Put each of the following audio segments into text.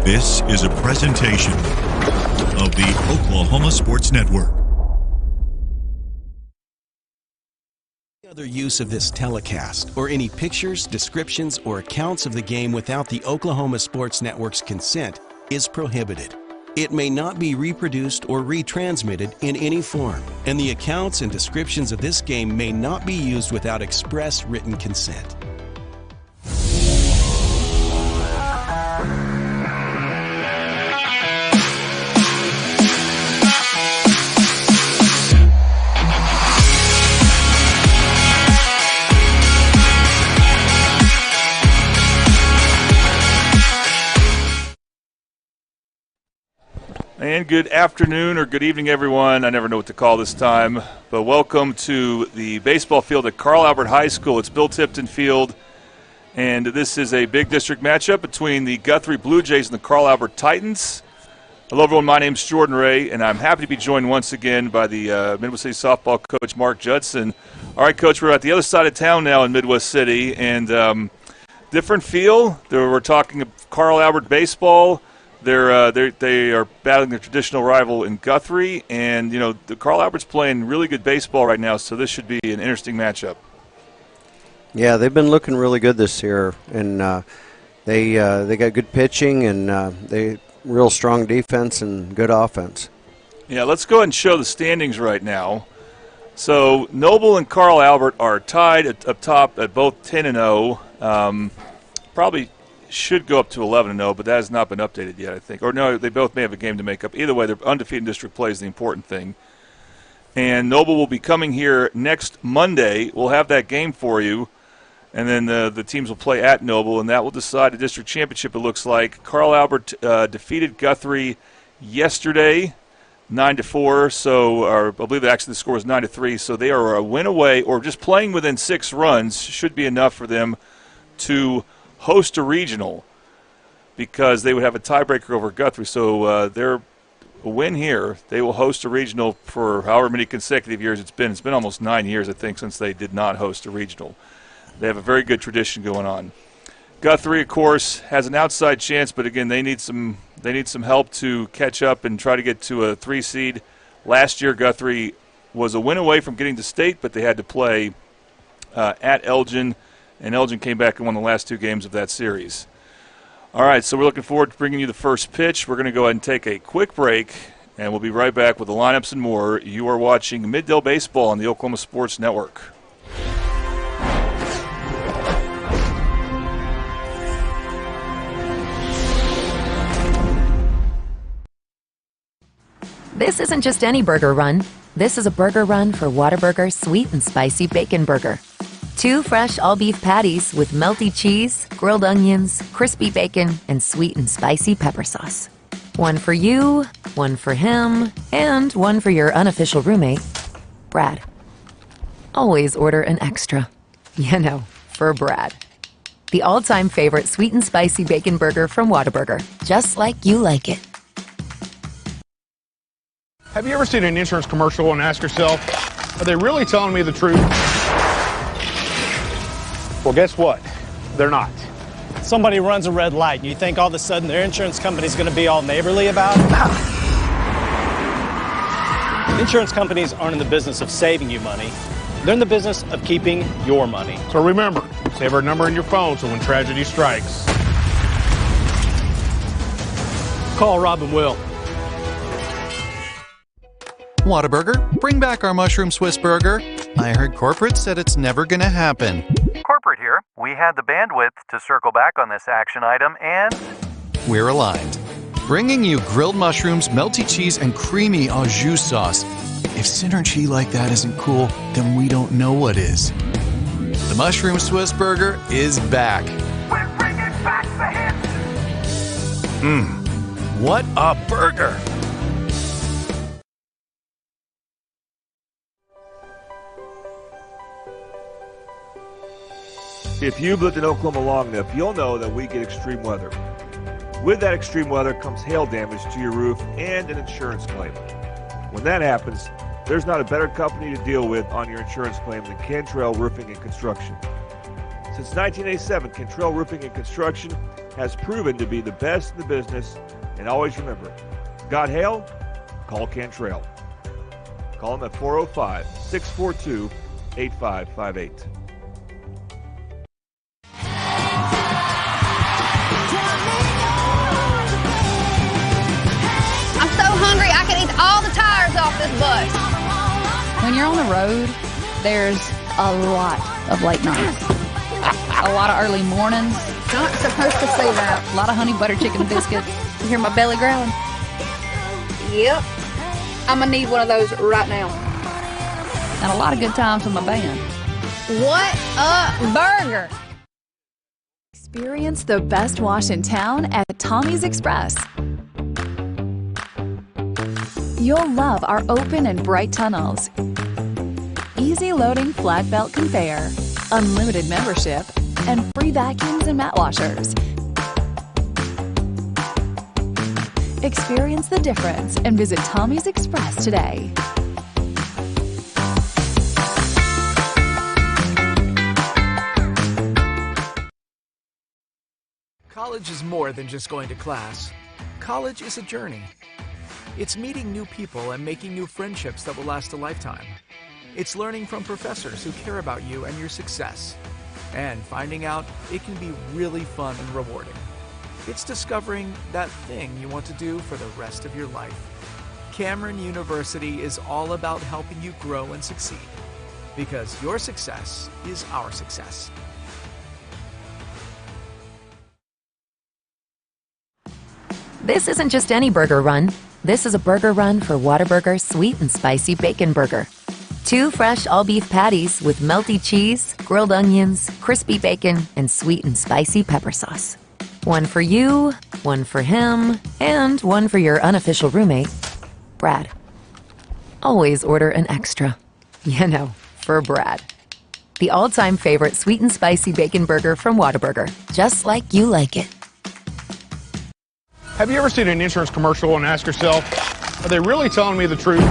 This is a presentation of the Oklahoma Sports Network. Other use of this telecast or any pictures, descriptions, or accounts of the game without the Oklahoma Sports Network's consent is prohibited. It may not be reproduced or retransmitted in any form, and the accounts and descriptions of this game may not be used without express written consent. And good afternoon or good evening, everyone. I never know what to call this time, but welcome to the baseball field at Carl Albert High School. It's Bill Tipton Field, and this is a big district matchup between the Guthrie Blue Jays and the Carl Albert Titans. Hello, everyone. My name's Jordan Ray, and I'm happy to be joined once again by the Midwest City softball coach, Mark Judson. All right, Coach, we're at the other side of town now in Midwest City, and different feel. We're talking Carl Albert baseball. They are battling their traditional rival in Guthrie, and the Carl Albert's playing really good baseball right now, so this should be an interesting matchup. Yeah, they've been looking really good this year, and they got good pitching and they real strong defense and good offense. Yeah, let's go ahead and show the standings right now. So Noble and Carl Albert are tied up top at both 10-0. Probably should go up to 11-0, but that has not been updated yet, I think. Or no, they both may have a game to make up. Either way, their undefeated district play is the important thing. And Noble will be coming here next Monday. We'll have that game for you. And then the teams will play at Noble, and that will decide the district championship, it looks like. Carl Albert defeated Guthrie yesterday, 9-4. So, I believe actually the score was 9-3. So they are a win away, or just playing within 6 runs should be enough for them to host a regional, because they would have a tiebreaker over Guthrie. So they're a win here. They will host a regional for however many consecutive years it's been. It's been almost 9 years, I think, since they did not host a regional. They have a very good tradition going on. Guthrie, of course, has an outside chance, but again, they need some help to catch up and try to get to a 3 seed. Last year, Guthrie was a win away from getting to state, but they had to play at Elgin. And Elgin came back and won the last 2 games of that series. All right, so we're looking forward to bringing you the first pitch. We're going to go ahead and take a quick break, and we'll be right back with the lineups and more. You are watching Middale Baseball on the Oklahoma Sports Network. This isn't just any burger run. This is a burger run for Whataburger Sweet and Spicy Bacon Burger. 2 fresh all-beef patties with melty cheese, grilled onions, crispy bacon, and sweet and spicy pepper sauce. 1 for you, 1 for him, and 1 for your unofficial roommate, Brad. Always order an extra. For Brad. The all-time favorite sweet and spicy bacon burger from Whataburger. Just like you like it. Have you ever seen an insurance commercial and ask yourself, are they really telling me the truth? Well, guess what? They're not. Somebody runs a red light, and you think all of a sudden their insurance company's going to be all neighborly about it? Insurance companies aren't in the business of saving you money. They're in the business of keeping your money. So remember, save our number in your phone so when tragedy strikes, Call Rob and Will. Whataburger, bring back our mushroom Swiss burger. I heard corporate said it's never going to happen. Corporate here. We had the bandwidth to circle back on this action item, and we're aligned. Bringing you grilled mushrooms, melty cheese, and creamy au jus sauce. If synergy like that isn't cool, then we don't know what is. The mushroom Swiss burger is back. We're bringing back the hits. What a burger! If you've lived in Oklahoma long enough, you'll know that we get extreme weather. With that extreme weather comes hail damage to your roof and an insurance claim. When that happens, there's not a better company to deal with on your insurance claim than Cantrell Roofing and Construction. Since 1987, Cantrell Roofing and Construction has proven to be the best in the business. And always remember, got hail? Call Cantrell. Call them at 405-642-8558. I'm so hungry I can eat all the tires off this bus. When you're on the road, there's a lot of late nights. A lot of early mornings. Not supposed to say that. A lot of honey butter chicken biscuits. You hear my belly growling? Yep. I'm gonna need one of those right now. And a lot of good times with my band. What a burger! Experience the best wash in town at Tommy's Express. You'll love our open and bright tunnels, easy loading flat belt conveyor, unlimited membership, and free vacuums and mat washers. Experience the difference and visit Tommy's Express today. College is more than just going to class. College is a journey. It's meeting new people and making new friendships that will last a lifetime. It's learning from professors who care about you and your success. And finding out it can be really fun and rewarding. It's discovering that thing you want to do for the rest of your life. Cameron University is all about helping you grow and succeed. Because your success is our success. This isn't just any burger run. This is a burger run for Whataburger Sweet and Spicy Bacon Burger. 2 fresh all-beef patties with melty cheese, grilled onions, crispy bacon, and sweet and spicy pepper sauce. One for you, one for him, and one for your unofficial roommate, Brad. Always order an extra. You know, for Brad. The all-time favorite sweet and spicy bacon burger from Whataburger. Just like you like it. Have you ever seen an insurance commercial and ask yourself, are they really telling me the truth?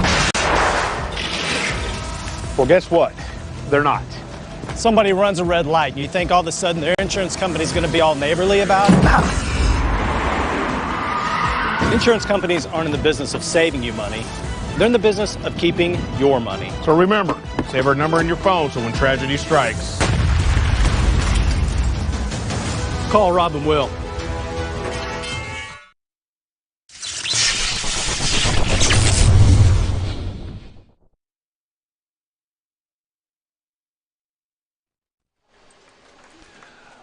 Well, guess what? They're not. Somebody runs a red light and you think all of a sudden their insurance company's going to be all neighborly about it? Insurance companies aren't in the business of saving you money. They're in the business of keeping your money. So remember, save our number in your phone so when tragedy strikes, call Rob and Will.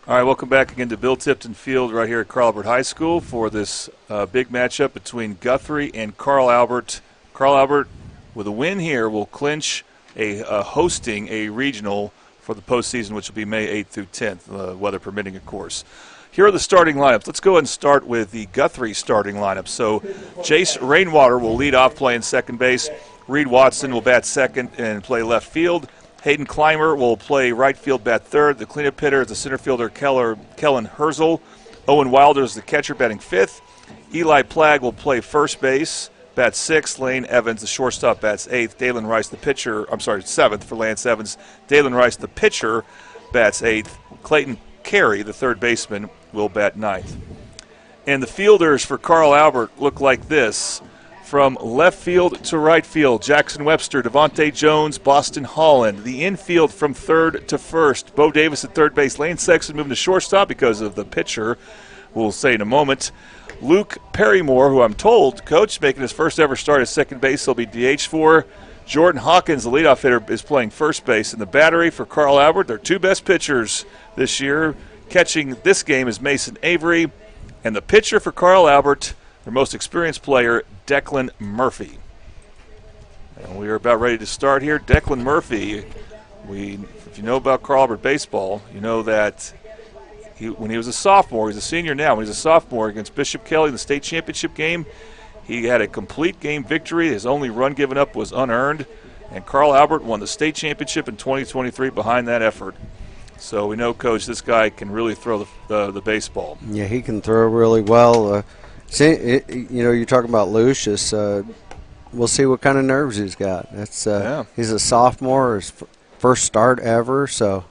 All right, welcome back again to Bill Tipton Field right here at Carl Albert High School for this big matchup between Guthrie and Carl Albert. Carl Albert, with a win here, will clinch hosting a regional for the postseason, which will be May 8th through 10th, weather permitting, of course. Here are the starting lineups. Let's go ahead and start with the Guthrie starting lineup. So Jace Rainwater will lead off playing second base. Reed Watson will bat second and play left field. Hayden Clymer will play right field, bat third. The cleanup hitter is the center fielder, Kellen Herzl. Owen Wilder is the catcher, batting fifth. Eli Plagg will play first base, bat sixth. Lane Evans, the shortstop, bats eighth. Dalen Rice, the pitcher, seventh for Lance Evans. Dalen Rice, the pitcher, bats eighth. Clayton Carey, the third baseman, will bat ninth. And the fielders for Carl Albert look like this. From left field to right field, Jackson Webster, Devontae Jones, Boston Holland. The infield from third to first, Bo Davis at third base. Lane Sexton moving to shortstop because of the pitcher, we'll say in a moment. Luke Perrymore, who I'm told, coach, making his first ever start at second base, he'll be DH for. Jordan Hawkins, the leadoff hitter, is playing first base. In the battery for Carl Albert, their two best pitchers this year. Catching this game is Mason Avery. And the pitcher for Carl Albert, their most experienced player, Declan Murphy. And we are about ready to start here. Declan Murphy, if you know about Carl Albert baseball, you know that when he was a sophomore, he's a senior now, when he was a sophomore against Bishop Kelly in the state championship game, he had a complete game victory. His only run given up was unearned. And Carl Albert won the state championship in 2023 behind that effort. So we know, Coach, this guy can really throw the baseball. Yeah, he can throw really well. You're talking about Lucius. We'll see what kind of nerves he's got. He's a sophomore, his first start ever. So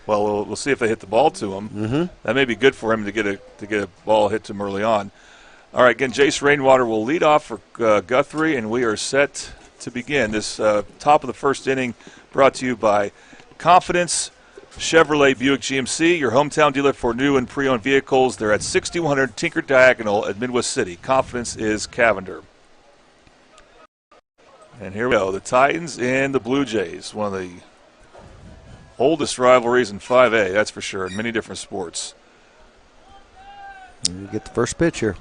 Well, we'll see if they hit the ball to him. Mm-hmm. That may be good for him to get a ball hit to him early on. All right, again, Jace Rainwater will lead off for Guthrie, and we are set to begin. This top of the first inning brought to you by Confidence Chevrolet Buick GMC, your hometown dealer for new and pre-owned vehicles. They're at 6100 Tinker Diagonal at Midwest City. Confidence is Cavender. And here we go, the Titans and the Blue Jays, one of the oldest rivalries in 5A, that's for sure, in many different sports. And you get the first pitch here.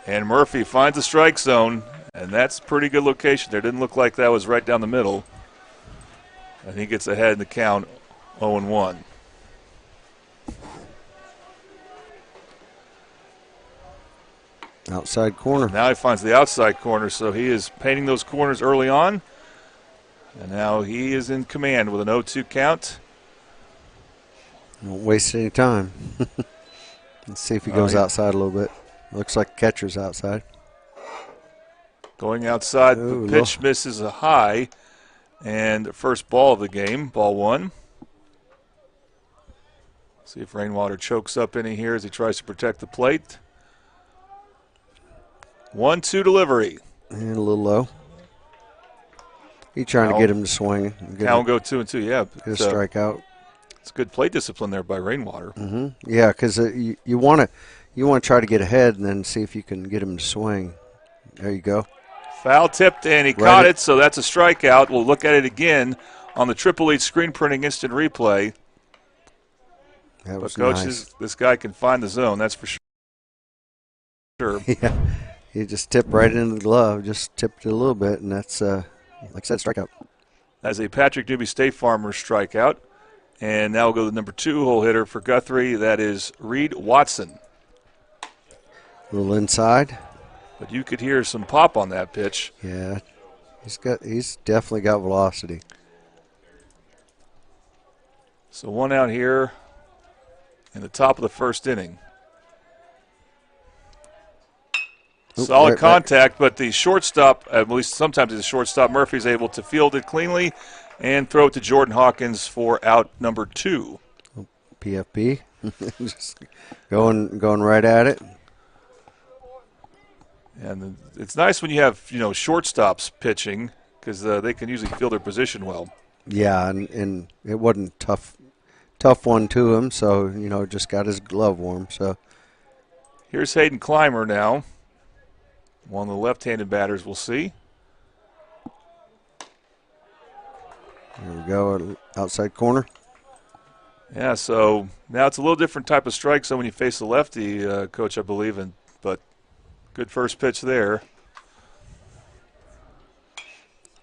And Murphy finds the strike zone, and that's a pretty good location there. Didn't look like that was right down the middle. And he gets ahead in the count, 0-1. Outside corner. Now he finds the outside corner, so he is painting those corners early on. And now he is in command with an 0-2 count. Don't waste any time. Let's see if he goes outside a little bit. Looks like the catcher's outside. Going outside, the pitch misses a high. And the first ball of the game, ball one. See if Rainwater chokes up any here as he tries to protect the plate. 1-2 delivery. And a little low. He's trying to get him to swing. Count go 2-2, yeah. Get a strikeout. It's good plate discipline there by Rainwater. Mm-hmm. Yeah, because you want to try to get ahead and then see if you can get him to swing. There you go. Foul tipped, and he caught it, so that's a strikeout. We'll look at it again on the Triple H screen printing instant replay. That was Coach, nice. This guy can find the zone, that's for sure. Yeah, he just tipped right into the glove, just tipped it a little bit, and that's, like I said, strikeout. As a Patrick Newby State Farmer strikeout. And now we'll go to the number 2 hole hitter for Guthrie. That is Reed Watson. A little inside. But you could hear some pop on that pitch. Yeah, he's definitely got velocity. So one out here in the top of the first inning. Solid contact, but the shortstop, at least sometimes the shortstop, Murphy's able to field it cleanly and throw it to Jordan Hawkins for out number 2. PFP, just going right at it. And it's nice when you have shortstops pitching because they can usually field their position well. Yeah, and it wasn't tough one to him, so just got his glove warm. So here's Hayden Clymer now. One of the left-handed batters we'll see. There we go, outside corner. Yeah, so now it's a little different type of strike zone when you face the lefty, Coach, I believe, but good first pitch there.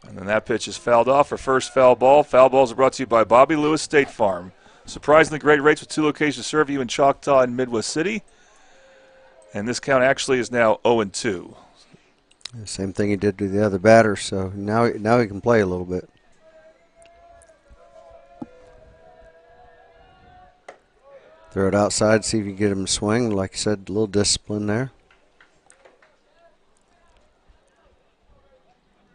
And then that pitch is fouled off for first foul ball. Foul balls are brought to you by Bobby Lewis State Farm. Surprisingly great rates with 2 locations to serve you in Choctaw and Midwest City. And this count actually is now 0-2. Same thing he did to the other batter, so now he can play a little bit. Throw it outside, see if you can get him to swing. Like I said, a little discipline there.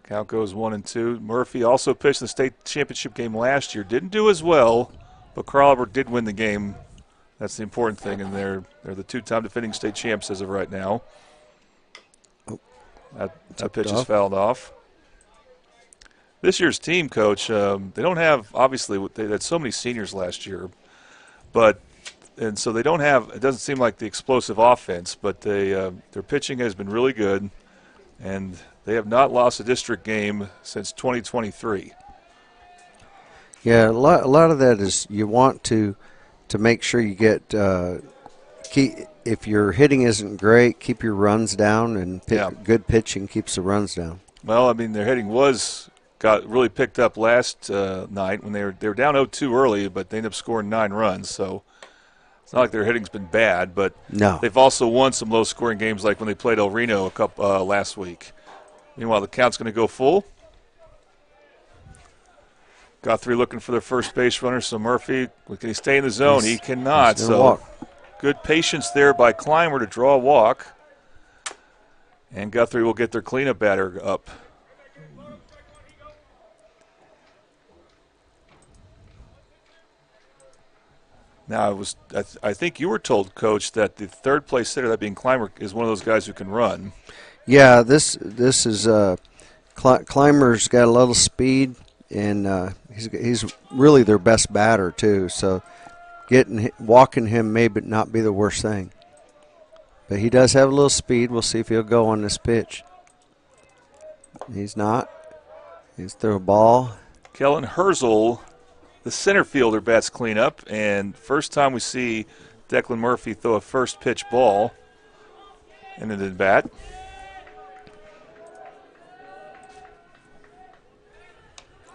Count goes 1-2. Murphy also pitched in the state championship game last year. Didn't do as well, but Carl Albert did win the game. That's the important thing, and they're the 2-time defending state champs as of right now. That pitch is fouled off. This year's team, Coach, they don't have, obviously, they had so many seniors last year, and so they don't have, it doesn't seem like the explosive offense, but their pitching has been really good, and they have not lost a district game since 2023. Yeah, a lot of that is you want to make sure you get if your hitting isn't great, keep your runs down, and good pitching keeps the runs down. Well, I mean, their hitting got really picked up last night when they were down 0-2 early, but they ended up scoring 9 runs. So it's not like their hitting's been bad, but they've also won some low-scoring games, like when they played El Reno last week. Meanwhile, the count's going to go full. Guthrie looking for their first base runner, so Murphy, can he stay in the zone? He cannot. So walk. Good patience there by Clymer to draw a walk. And Guthrie will get their cleanup batter up. Now, I think you were told, Coach, that the third place hitter, that being Clymer, is one of those guys who can run. Yeah, this is Clymer's got a little speed, and he's really their best batter too. So walking him may not be the worst thing. But he does have a little speed. We'll see if he'll go on this pitch. He's not. He's through a ball. Kellen Herzl, the center fielder, bats cleanup, and first time we see Declan Murphy throw a first pitch ball into the bat.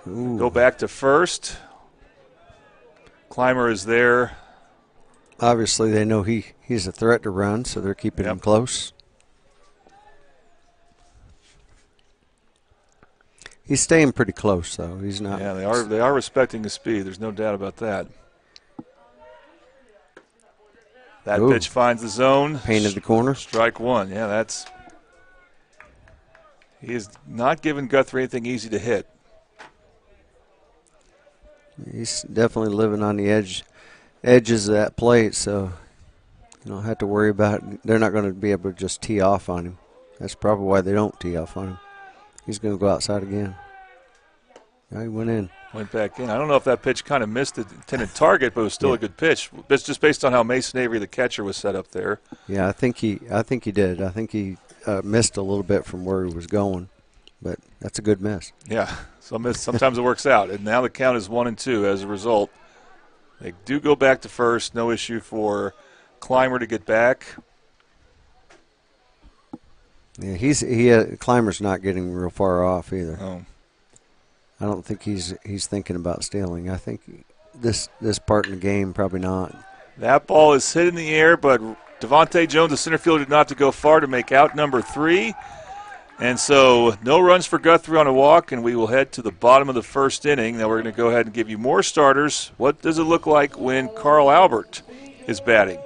Ooh. Go back to first. Clymer is there. Obviously, they know he's a threat to run, so they're keeping him close. He's staying pretty close, though. He's not. Yeah, they are respecting his speed. There's no doubt about that. That pitch finds the zone. Painted the corner. Strike one. Yeah, he is not giving Guthrie anything easy to hit. He's definitely living on the edges of that plate, so you don't have to worry about it. They're not going to be able to just tee off on him. That's probably why they don't tee off on him. He's going to go outside again. Yeah, he went in. Went back in. I don't know if that pitch kind of missed the intended target, but it was still a good pitch. It's just based on how Mason Avery, the catcher, was set up there. Yeah, I think he did. I think he missed a little bit from where he was going, but that's a good miss. Yeah, sometimes it works out. And now the count is 1-2 as a result. They do go back to first. No issue for Clymer to get back. Yeah, Clymer's not getting real far off either. Oh. I don't think he's thinking about stealing. I think this part in the game probably not. That ball is hit in the air, but Devontae Jones, the center fielder, did not to go far to make out number 3. And so no runs for Guthrie on a walk, and we will head to the bottom of the first inning. Now we're going to go ahead and give you more starters. What does it look like when Carl Albert is batting?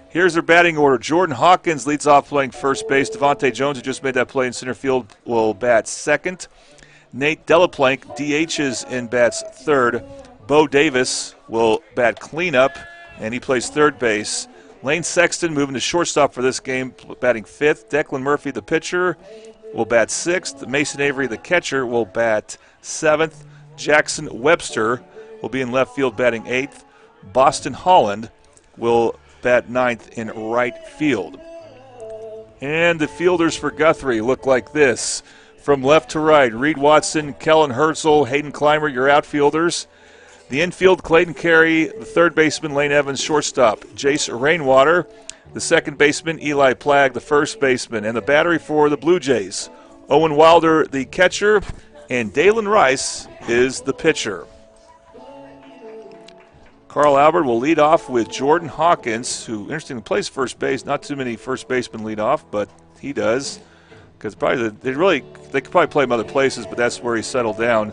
Here's their batting order. Jordan Hawkins leads off playing first base. Devontae Jones, who just made that play in center field, will bat second. Nate Delaplank DHs and bats third. Bo Davis will bat cleanup, and he plays third base. Lane Sexton moving to shortstop for this game, batting fifth. Declan Murphy, the pitcher, will bat sixth. Mason Avery, the catcher, will bat seventh. Jackson Webster will be in left field batting eighth. Boston Holland will bat ninth in right field. And the fielders for Guthrie look like this. From left to right, Reed Watson, Kellen Herzl, Hayden Clymer, your outfielders. The infield, Clayton Carey, the third baseman, Lane Evans, shortstop. Jace Rainwater, the second baseman, Eli Plagg, the first baseman. And the battery for the Blue Jays, Owen Wilder, the catcher, and Dalen Rice is the pitcher. Carl Albert will lead off with Jordan Hawkins, who, interestingly, plays first base. Not too many first basemen lead off, but he does. Because probably they could probably play him other places, but that's where he settled down.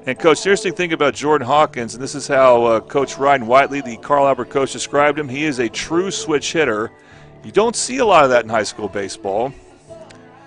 And, Coach, the interesting thing about Jordan Hawkins, and this is how Coach Ryan Whiteley, the Carl Albert coach, described him, he is a true switch hitter. You don't see a lot of that in high school baseball.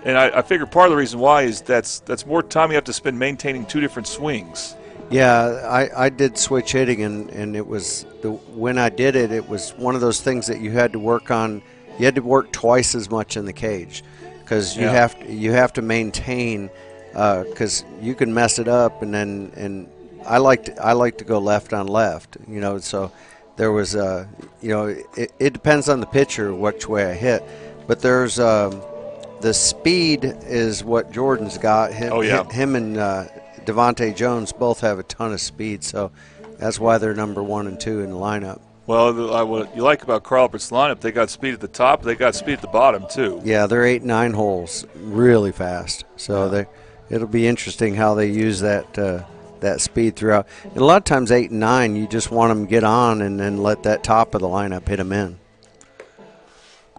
And I figure part of the reason why is that's more time you have to spend maintaining two different swings. Yeah, I did switch hitting, and it was when I did it, it was one of those things that you had to work on. You had to work twice as much in the cage because you have to maintain. Because you can mess it up, and I like to go left on left, So there was it depends on the pitcher which way I hit, but there's the speed is what Jordan's got. Him and Devontae Jones both have a ton of speed, so that's why they're number 1 and 2 in the lineup. Well, what you like about Carl Albert's lineup, they got speed at the top, they got speed at the bottom too. Yeah, they're 8-9 holes really fast, so it'll be interesting how they use that speed throughout. And a lot of times 8 and 9, you just want them to get on and then let that top of the lineup hit them in.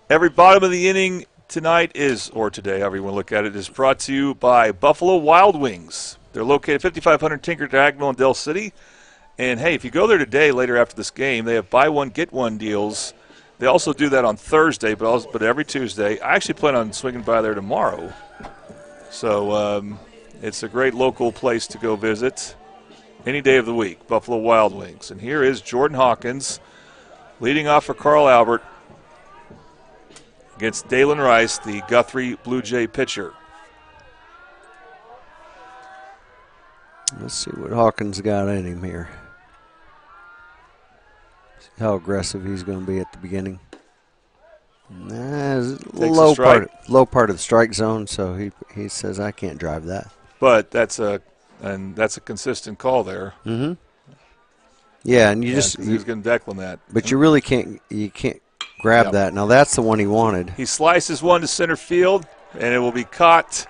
Every bottom of the inning tonight or today, however you want to look at it, is brought to you by Buffalo Wild Wings. They're located 5500 Tinker Diagonal in Del City. And, hey, if you go there today, later after this game, they have buy one, get one deals. They also do that on Thursday, but every Tuesday. I actually plan on swinging by there tomorrow. So it's a great local place to go visit. any day of the week, Buffalo Wild Wings. And here is Jordan Hawkins leading off for Carl Albert against Dalen Rice, the Guthrie Blue Jay pitcher. Let's see what Hawkins got in him here. See how aggressive he's going to be at the beginning. Low part of the strike zone, so he says I can't drive that. But that's a consistent call there. Mm-hmm. Yeah, and he's going to Declan that. But you really can't grab that. Now that's the one he wanted. He slices one to center field, and it will be caught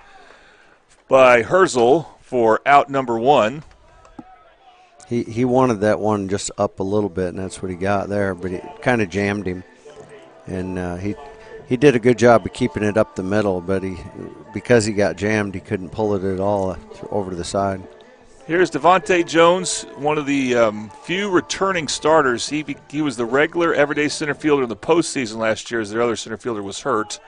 by Herzl for out number 1. He wanted that one just up a little bit, and that's what he got there. But it kind of jammed him. And he did a good job of keeping it up the middle, but because he got jammed, he couldn't pull it at all over to the side. Here's Devontae Jones, one of the few returning starters. He was the regular everyday center fielder in the postseason last year as their other center fielder was hurt.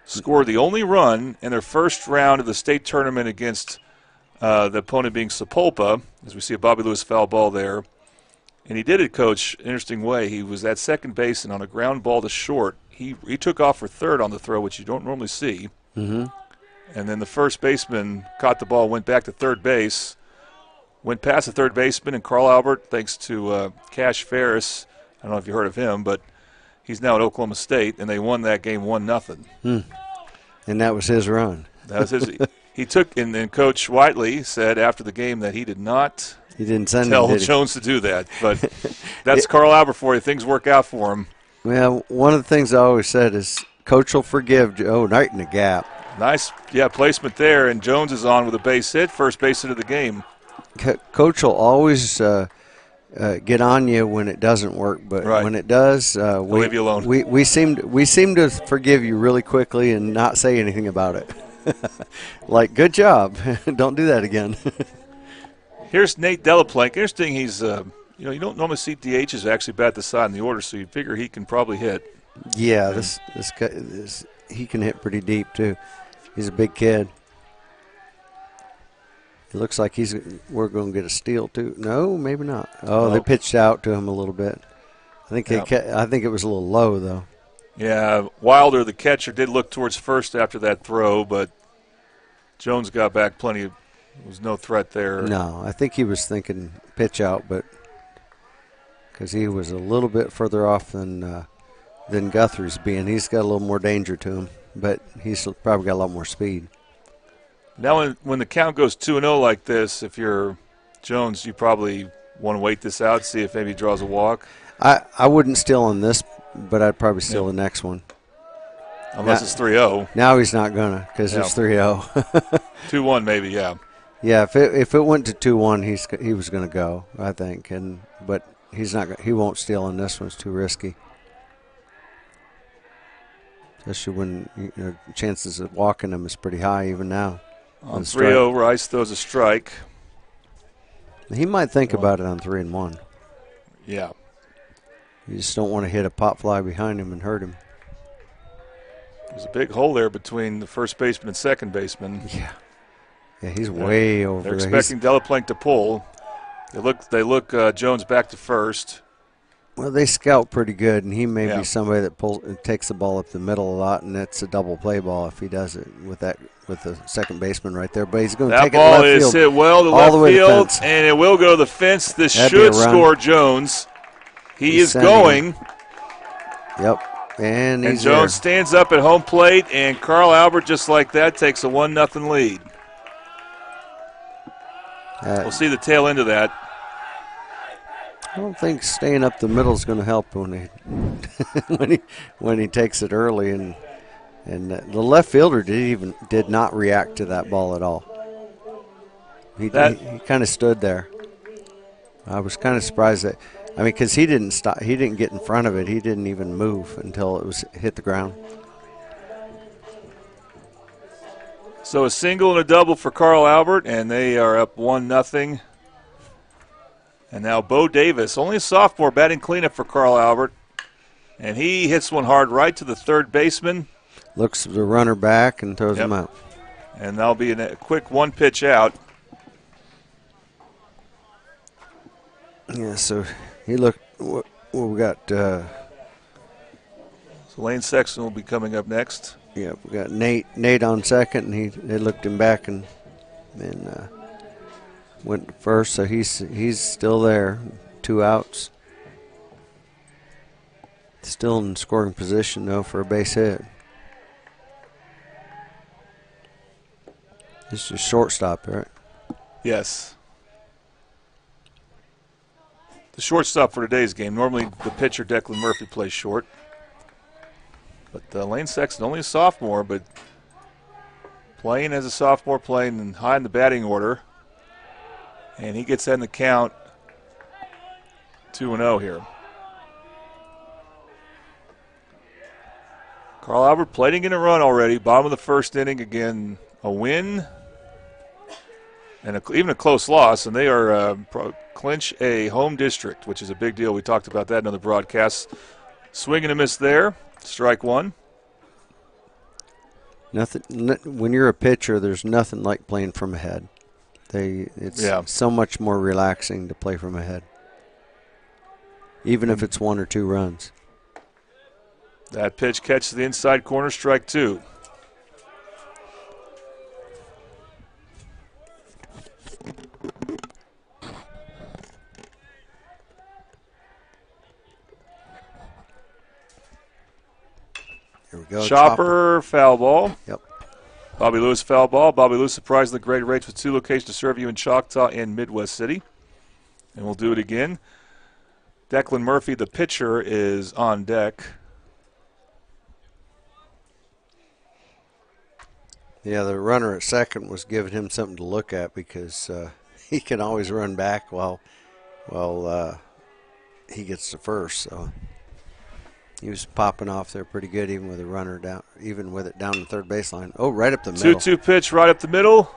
Scored the only run in their first round of the state tournament against the opponent being Sapulpa, as we see a Bobby Lewis foul ball there. And he did it, Coach, interesting way. He was at second base, and on a ground ball to short, he took off for third on the throw, which you don't normally see. Mm-hmm. And then the first baseman caught the ball, went back to third base, went past the third baseman, and Carl Albert, thanks to Cash Ferris, I don't know if you heard of him, but he's now at Oklahoma State, and they won that game 1-0. And that was his run. That was his. He took, and then Coach Whiteley said after the game that he did not tell Jones to do that. But that's Carl Albert for you. Things work out for him. Well, one of the things I always said is Coach will forgive Joe right in the gap. Nice, placement there, and Jones is on with a base hit, first base hit of the game. Coach will always get on you when it doesn't work, but when it does, we leave you alone. We seem to forgive you really quickly and not say anything about it. Like, good job, don't do that again. Here's Nate Delaplank. Interesting, he's you don't normally see DHs actually bat the side in the order, so you figure he can probably hit. Yeah, this guy, he can hit pretty deep too. He's a big kid. It looks like we're going to get a steal too. No, maybe not. Oh, they pitched out to him a little bit. I think it was a little low though. Yeah, Wilder, the catcher, did look towards first after that throw, but Jones got back plenty. There was no threat there. No, I think he was thinking pitch out, but because he was a little bit further off than Guthrie's being. He's got a little more danger to him, but he's probably got a lot more speed. Now when the count goes 2-0 like this, if you're Jones, you probably want to wait this out, see if maybe he draws a walk. I wouldn't steal on this, but I'd probably steal the next one. Unless it's 3-0. Now he's not going to because it's 3-0. 2-1 maybe, yeah. Yeah, if it went to 2-1, he was going to go, I think. But he's not. He won't steal on this one. It's too risky. Especially when chances of walking him is pretty high even now. On 3-0, Rice throws a strike. He might think about it on 3-1. Yeah. You just don't want to hit a pop fly behind him and hurt him. There's a big hole there between the first baseman and second baseman. Yeah, he's way over there. They're expecting Delaplank to pull. They look Jones back to first. Well, they scout pretty good, and he may be somebody that takes the ball up the middle a lot, and that's a double play ball if he does it with the second baseman right there. But he's going to take it left field. That ball is hit well to left field, and it will go to the fence. This should score Jones. He is going. Yep. And Jones stands up at home plate, and Carl Albert, just like that, takes a 1-0 lead. We'll see the tail end of that. I don't think staying up the middle is going to help when he takes it early, and the left fielder did not react to that ball at all. He kind of stood there. I was kind of surprised that. I mean, because he didn't stop. He didn't get in front of it. He didn't even move until it hit the ground. So a single and a double for Carl Albert, and they are up 1-0. And now Bo Davis, only a sophomore, batting cleanup for Carl Albert. And he hits one hard right to the third baseman. Looks the runner back and throws him out. And that'll be a quick one pitch out. Yeah, so he looked. Well, we got. So Lane Sexton will be coming up next. Yeah, we got Nate on second, and they looked him back and went first. So he's still there. 2 outs. Still in scoring position though for a base hit. This is shortstop, right? Yes. The shortstop for today's game. Normally the pitcher, Declan Murphy, plays short. But Lane Sexton, only a sophomore, but playing as a sophomore, playing high in the batting order. And he gets that in the count. 2-0 here. Carl Albert plating in a run already. Bottom of the first inning. Again, a win and even a close loss. And they are clinch a home district, which is a big deal. We talked about that in other broadcasts. Swing and a miss there. Strike one. When you're a pitcher, there's nothing like playing from ahead. It's so much more relaxing to play from ahead, even if it's 1 or 2 runs. That pitch catches the inside corner, strike 2. Here we go. Chopper, foul ball. Yep. Bobby Lewis, foul ball. Bobby Lewis surprisingly great rates with 2 locations to serve you in Choctaw and Midwest City. And we'll do it again. Declan Murphy, the pitcher, is on deck. Yeah, the runner at second was giving him something to look at because he can always run back while he gets to first. So he was popping off there pretty good, even with the runner down, even with it down the third baseline. Oh, right up the middle. 2-2 pitch right up the middle.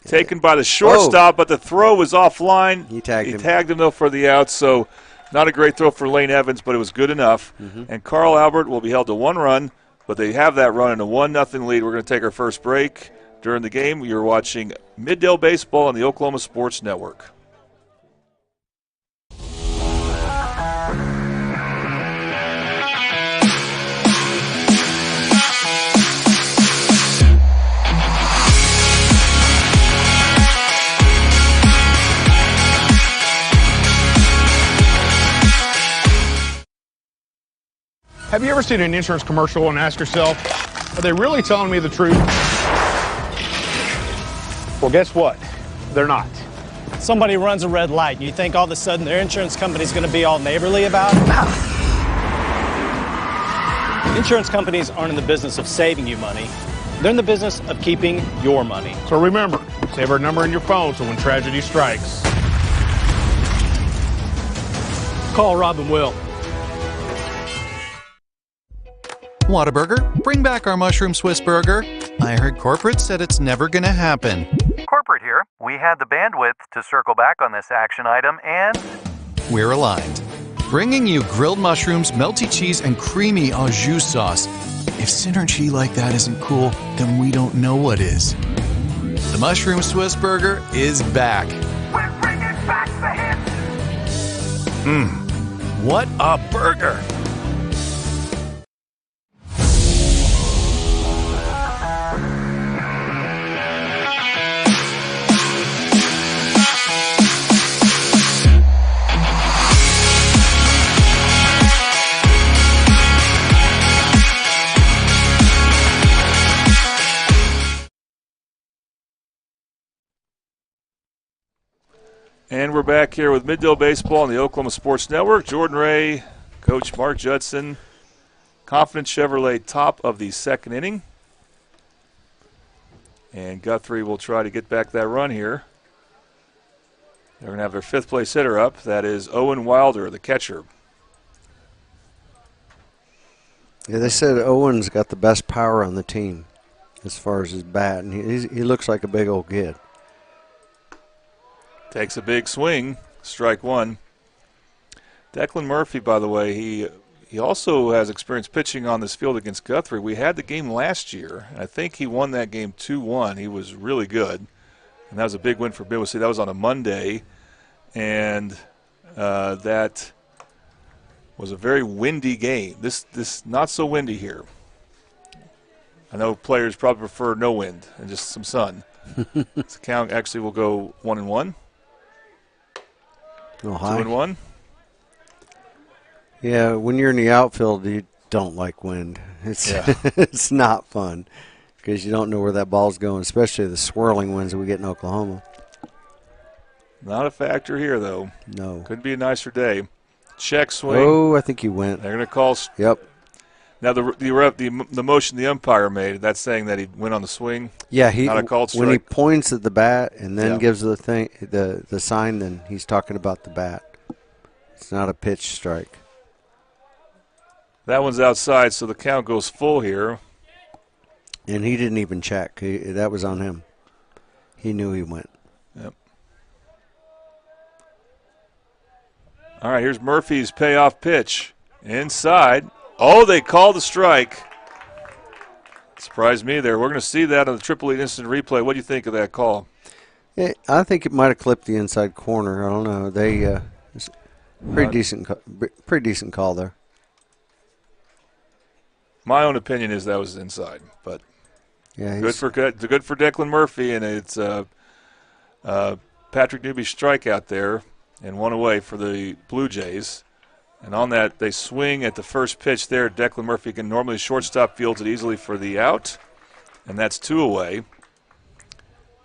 Taken by the shortstop, but the throw was offline. He tagged him, though, for the out. So not a great throw for Lane Evans, but it was good enough. And Carl Albert will be held to 1 run. But they have that run in a 1-0 lead. We're going to take our first break. During the game, you're watching Middale Baseball on the Oklahoma Sports Network. Have you ever seen an insurance commercial and asked yourself, are they really telling me the truth? Well, guess what? They're not. Somebody runs a red light, and you think all of a sudden their insurance company's going to be all neighborly about it? Insurance companies aren't in the business of saving you money. They're in the business of keeping your money. So remember, save our number in your phone so when tragedy strikes, call Rob and Will. Whataburger, bring back our mushroom Swiss burger. I heard corporate said it's never gonna happen. Corporate here. We had the bandwidth to circle back on this action item, and We're aligned. Bringing you grilled mushrooms, melty cheese, and creamy au jus sauce. If synergy like that isn't cool, then we don't know what is. The mushroom Swiss burger is back. We're bringing back the hits. What a burger! And we're back here with Middale Baseball on the Oklahoma Sports Network. Jordan Ray, Coach Mark Judson, Confidence Chevrolet, top of the second inning. And Guthrie will try to get back that run here. They're going to have their 5th place hitter up. That is Owen Wilder, the catcher. Yeah, they said Owen's got the best power on the team as far as his bat, and he looks like a big old kid. Takes a big swing, strike 1. Declan Murphy, by the way, he also has experience pitching on this field against Guthrie. We had the game last year. I think he won that game 2-1. He was really good, and that was a big win for Midwest City. That was on a Monday, and that was a very windy game. This not so windy here. I know players probably prefer no wind and just some sun. This count actually will go 1-1. Oh, high. 2-1. Yeah, when you're in the outfield, you don't like wind. It's not fun because you don't know where that ball's going, especially the swirling winds that we get in Oklahoma. Not a factor here, though. No. Could be a nicer day. Check swing. Oh, I think he went. They're going to call. Yep. Now the motion the umpire made, that's saying that he went on the swing. Yeah, not a called strike. When he points at the bat and then gives the sign, then he's talking about the bat. It's not a pitch strike. That one's outside, so the count goes full here. And he didn't even check. That was on him. He knew he went. Yep. All right, here's Murphy's payoff pitch. Inside. Oh, they called the strike. Surprised me there. We're going to see that on the Triple Eight Instant Replay. What do you think of that call? I think it might have clipped the inside corner. I don't know. They pretty decent call there. My own opinion is that was inside, but yeah, good for Declan Murphy, and it's Patrick Newby's strikeout there, and one away for the Blue Jays. And on that, they swing at the first pitch there. Declan Murphy can normally shortstop fields it easily for the out, and that's 2 away.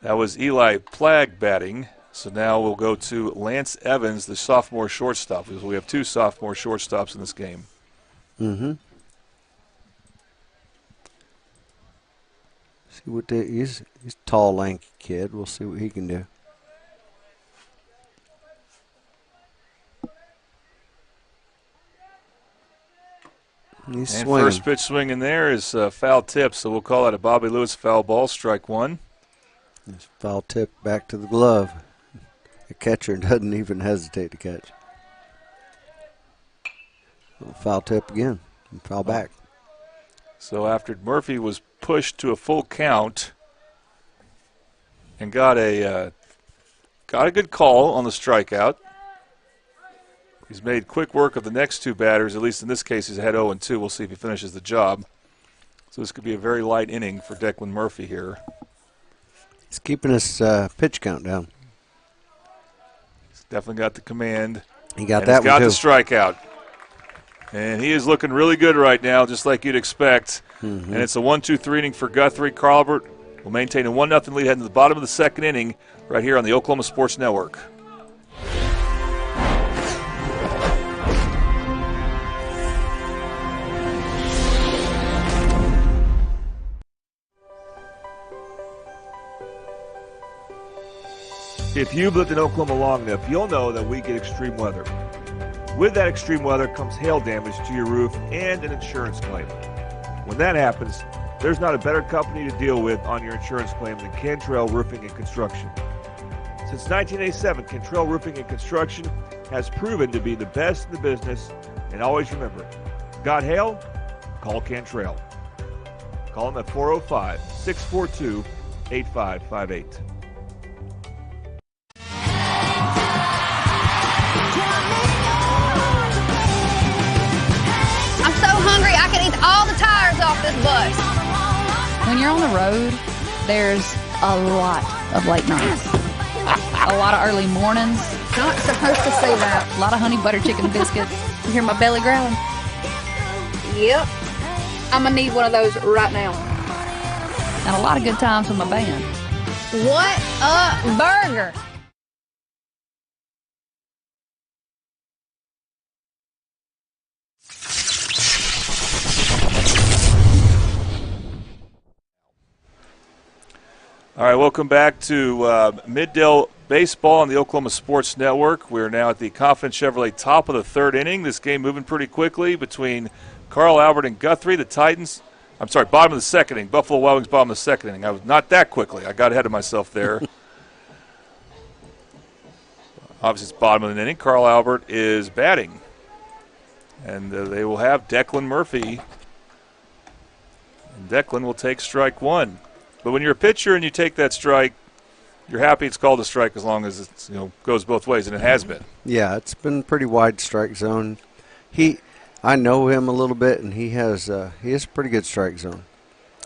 That was Eli Plagg batting. So now we'll go to Lance Evans, the sophomore shortstop, because we have 2 sophomore shortstops in this game. Mm-hmm. See what he's a tall, lanky kid. We'll see what he can do. He's and swinging. First pitch swing in there is foul tip, so we'll call it a Bobby Lewis foul ball, strike 1. It's foul tip back to the glove. The catcher doesn't even hesitate to catch. Foul tip again. And foul back. So after Murphy was pushed to a full count and got a good call on the strikeout. He's made quick work of the next 2 batters. At least in this case, he's ahead 0-2. We'll see if he finishes the job. So this could be a very light inning for Declan Murphy here. He's keeping his pitch count down. He's definitely got the command. He got and that he's got one, the too. strikeout. And he is looking really good right now, just like you'd expect. Mm-hmm. And it's a 1-2-3 inning for Guthrie. Carl Albert will maintain a 1-0 lead heading to the bottom of the 2nd inning right here on the Oklahoma Sports Network. If you've lived in Oklahoma long enough, you'll know that we get extreme weather. With that extreme weather comes hail damage to your roof and an insurance claim. When that happens, there's not a better company to deal with on your insurance claim than Cantrell Roofing and Construction. Since 1987, Cantrell Roofing and Construction has proven to be the best in the business, and always remember, got hail? Call Cantrell. Call them at 405-642-8558. I'm so hungry I can eat all the tires off this bus. When you're on the road, there's a lot of late nights. A lot of early mornings. Not supposed to say that. A lot of honey butter chicken biscuits. You hear my belly growling? Yep. I'm going to need one of those right now. And a lot of good times with my band. What a burger. All right, welcome back to Middale Baseball on the Oklahoma Sports Network. We're now at the Confident Chevrolet top of the 3rd inning. This game moving pretty quickly between Carl Albert and Guthrie. The Titans, bottom of the 2nd inning. Buffalo Wild Wings bottom of the 2nd inning. I was not that quickly. I got ahead of myself there. Obviously, it's bottom of the inning. Carl Albert is batting. And they will have Declan Murphy. And Declan will take strike 1. But when you're a pitcher and you take that strike, you're happy it's called a strike as long as it goes both ways, and it has been. Yeah, it's been pretty wide strike zone. I know him a little bit, and he has a pretty good strike zone.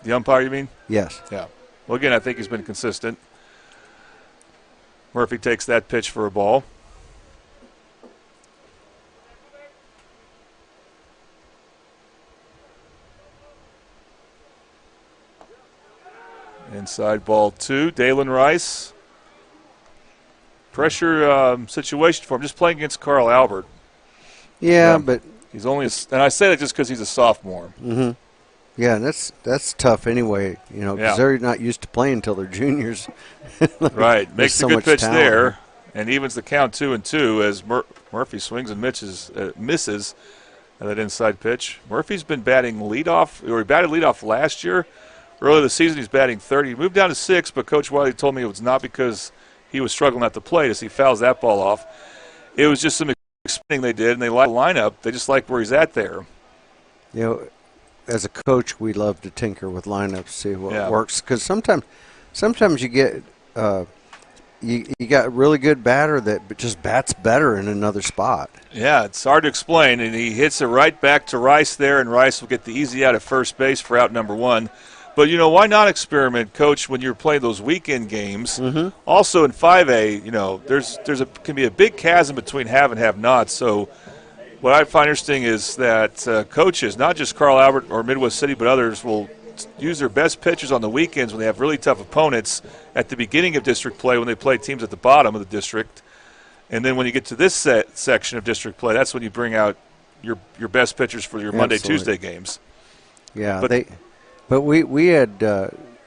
The umpire, you mean? Yes. Yeah. Well, again, I think he's been consistent. Murphy takes that pitch for a ball. Inside ball 2, Dalen Rice. Pressure situation for him, just playing against Carl Albert. Yeah, but he's only, and I say that just because he's a sophomore. Mm-hmm. Yeah, and that's tough anyway, because they're not used to playing until they're juniors. Right, makes so a good much pitch talent there, and evens the count 2-2 as Murphy swings and misses at that inside pitch. Murphy's been batting leadoff, or he batted leadoff last year. Earlier this season, he's batting 30. He moved down to 6, but Coach Wiley told me it was not because he was struggling at the plate as he fouls that ball off. It was just some explaining they did, and they like the lineup. They just like where he's at there. As a coach, we love to tinker with lineups, see what works. Because sometimes you get you got a really good batter that just bats better in another spot. Yeah, it's hard to explain, and he hits it right back to Rice there, and Rice will get the easy out at first base for out number 1. But, why not experiment, Coach, when you're playing those weekend games? Mm-hmm. Also in 5A, can be a big chasm between have and have-nots. So what I find interesting is that coaches, not just Carl Albert or Midwest City, but others, will use their best pitchers on the weekends when they have really tough opponents at the beginning of district play when they play teams at the bottom of the district. And then when you get to this section of district play, that's when you bring out your best pitchers for your Monday, Tuesday games. Yeah, But we had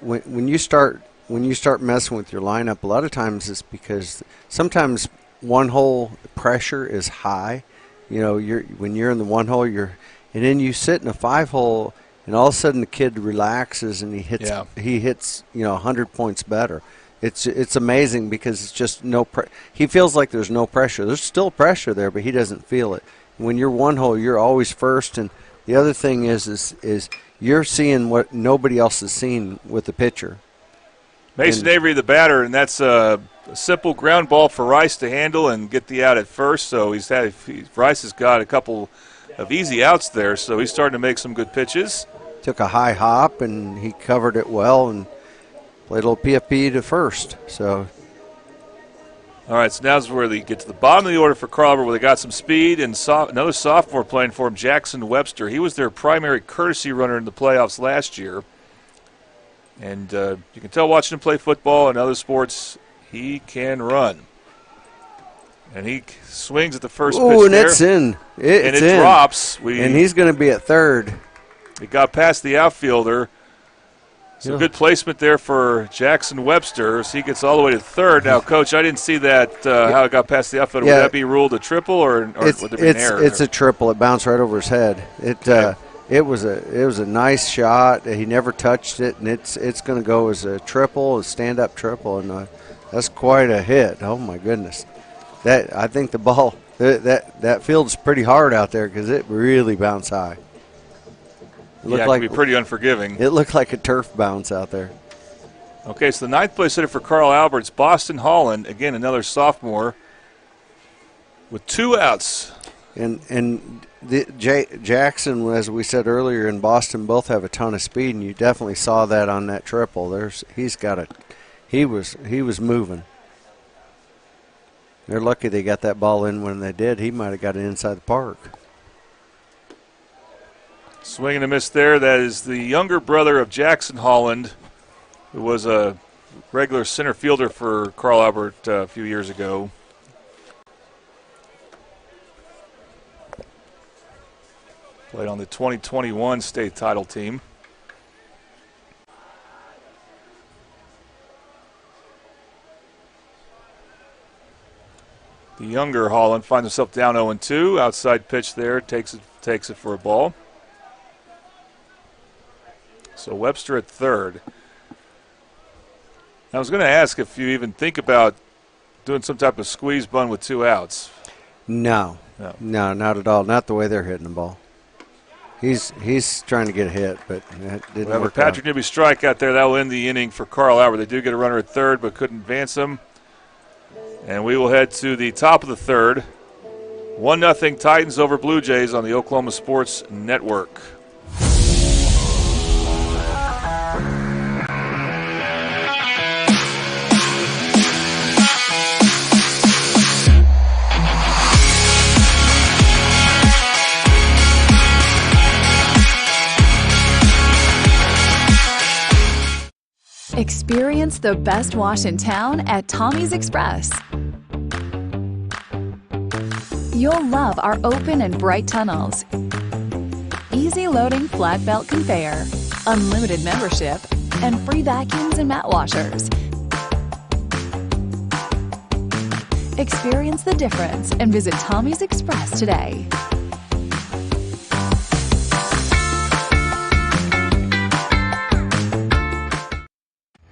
when you start messing with your lineup, a lot of times it's because sometimes one hole pressure is high. When you're in the one hole, and then you sit in a 5 hole, and all of a sudden the kid relaxes and he hits 100 points better. It's amazing because it's just he feels like there's no pressure. There's still pressure there, but he doesn't feel it. When you're one hole, you're always first, and the other thing is you're seeing what nobody else is seeing with the pitcher. Mason Avery, the batter, and that's a simple ground ball for Rice to handle and get the out at first. So Rice has got a couple of easy outs there, so he's starting to make some good pitches. Took a high hop, and he covered it well and played a little PFP to first. So. All right, so now's where they get to the bottom of the order for Carl Albert, where they got some speed, and another sophomore playing for him, Jackson Webster. He was their primary courtesy runner in the playoffs last year. And you can tell watching him play football and other sports, he can run. And he swings at the first pitch and there. It's in. It drops. And he's going to be at third. It got past the outfielder. So good placement there for Jackson Webster. So he gets all the way to third. Now, Coach, I didn't see that, how it got past the outfielder. Would that be ruled a triple or would there be an error? It's a triple. It bounced right over his head. It was a nice shot. He never touched it, and it's going to go as a triple, a stand-up triple, and that's quite a hit. Oh, my goodness. I think the ball, that field's pretty hard out there because it really bounced high. It can be pretty unforgiving. It looked like a turf bounce out there. Okay, so the ninth place hitter for Carl Albert's Boston Holland, again another sophomore, with 2 outs. And Jackson, as we said earlier, and Boston both have a ton of speed, and you definitely saw that on that triple. He was moving. They're lucky they got that ball in when they did. He might have got it inside the park. Swing and a miss there. That is the younger brother of Jackson Holland, who was a regular center fielder for Carl Albert a few years ago. Played on the 2021 state title team. The younger Holland finds himself down 0-2. Outside pitch there, takes it for a ball. So Webster at third. I was going to ask if you even think about doing some type of squeeze bunt with 2 outs. No, not at all. Not the way they're hitting the ball. He's trying to get a hit, but that didn't Well, work Patrick out. Newby strikeout there. That will end the inning for Carl Albert. They do get a runner at third, but couldn't advance him. And we will head to the top of the third. 1-0 Titans over Blue Jays on the Oklahoma Sports Network. Experience the best wash in town at Tommy's Express. You'll love our open and bright tunnels, easy loading flat belt conveyor, unlimited membership, and free vacuums and mat washers. Experience the difference and visit Tommy's Express today.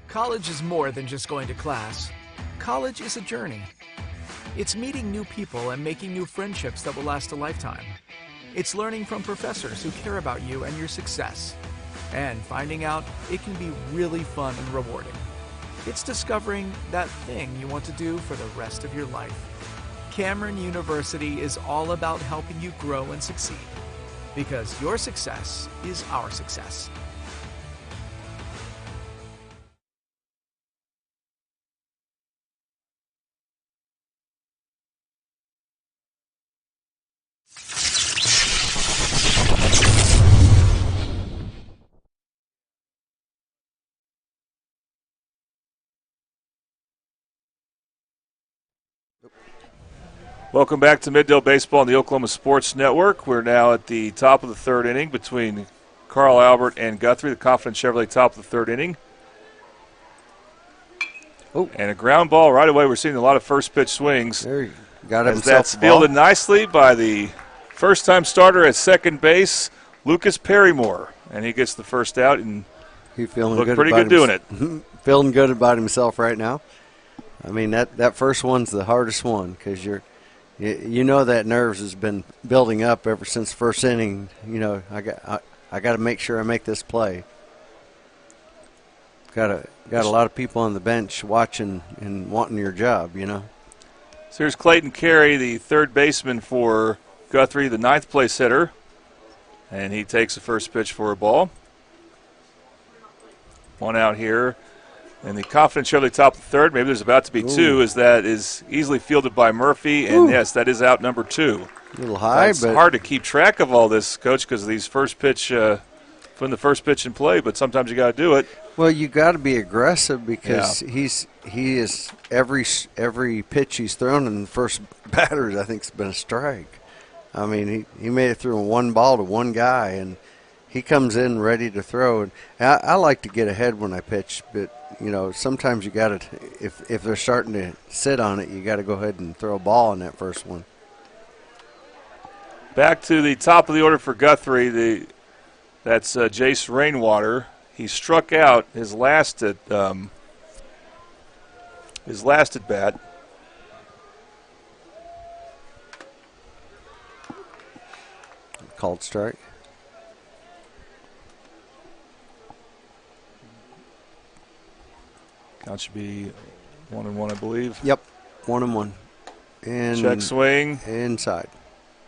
College is more than just going to class. College is a journey. It's meeting new people and making new friendships that will last a lifetime. It's learning from professors who care about you and your success. And finding out it can be really fun and rewarding. It's discovering that thing you want to do for the rest of your life. Cameron University is all about helping you grow and succeed. Because your success is our success. Welcome back to Middale Baseball on the Oklahoma Sports Network. We're now at the top of the third inning between Carl Albert and Guthrie, the Confident Chevrolet top of the third inning. Oh. And a ground ball right away. We're seeing a lot of first pitch swings. There you got as himself that's a ball. fielded nicely by the first-time starter at second base, Lucas Perrymore. And he gets the first out and He feeling looked good pretty about good doing it. Feeling good about himself right now. I mean, that first one's the hardest one because you know that nerves has been building up ever since first inning. You know, I got to make sure I make this play. Got a lot of people on the bench watching and wanting your job. You know. So here's Clayton Carey, the third baseman for Guthrie, the ninth place hitter, and he takes the first pitch for a ball. One out here. And the Confident Chevrolet top of the third, maybe there's about to be two, as that is easily fielded by Murphy. And, yes, that is out number two. A little high, it's but hard to keep track of all this, Coach, because of these first pitch, from the first pitch in play, but sometimes you got to do it. Well, you got to be aggressive because he is every pitch he's thrown in the first batters, I think, has been a strike. I mean, he made it through one ball to one guy, and he comes in ready to throw. And I like to get ahead when I pitch, but you know, sometimes you got to, if they're starting to sit on it, you got to go ahead and throw a ball in that first one. Back to the top of the order for Guthrie. That's Jace Rainwater. He struck out his last at bat. Called strike. Count should be 1-1, I believe. Yep, 1-1. And check swing inside.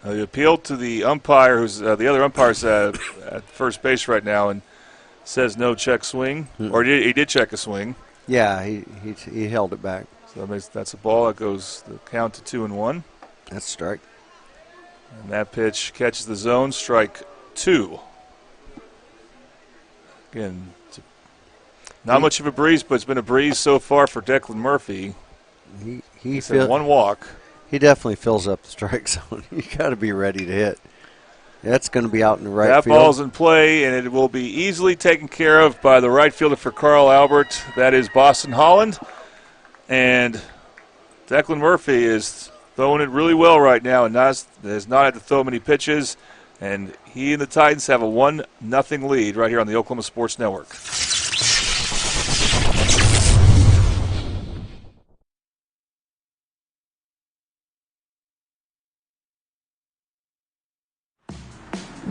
He appealed to the umpire, who's the other umpire's at first base right now, and says no check swing, or he did check a swing. Yeah, he held it back. So that's a ball. That goes the count to 2-1. That's strike. And that pitch catches the zone, strike two. Again, not much of a breeze, but it's been a breeze so far for Declan Murphy. He's had one walk. He definitely fills up the strike zone. You got to be ready to hit. That's going to be out in the right that field. That ball's in play, and it will be easily taken care of by the right fielder for Carl Albert. That is Boston Holland. And Declan Murphy is throwing it really well right now and has not had to throw many pitches. And he and the Titans have a 1-0 lead right here on the Oklahoma Sports Network.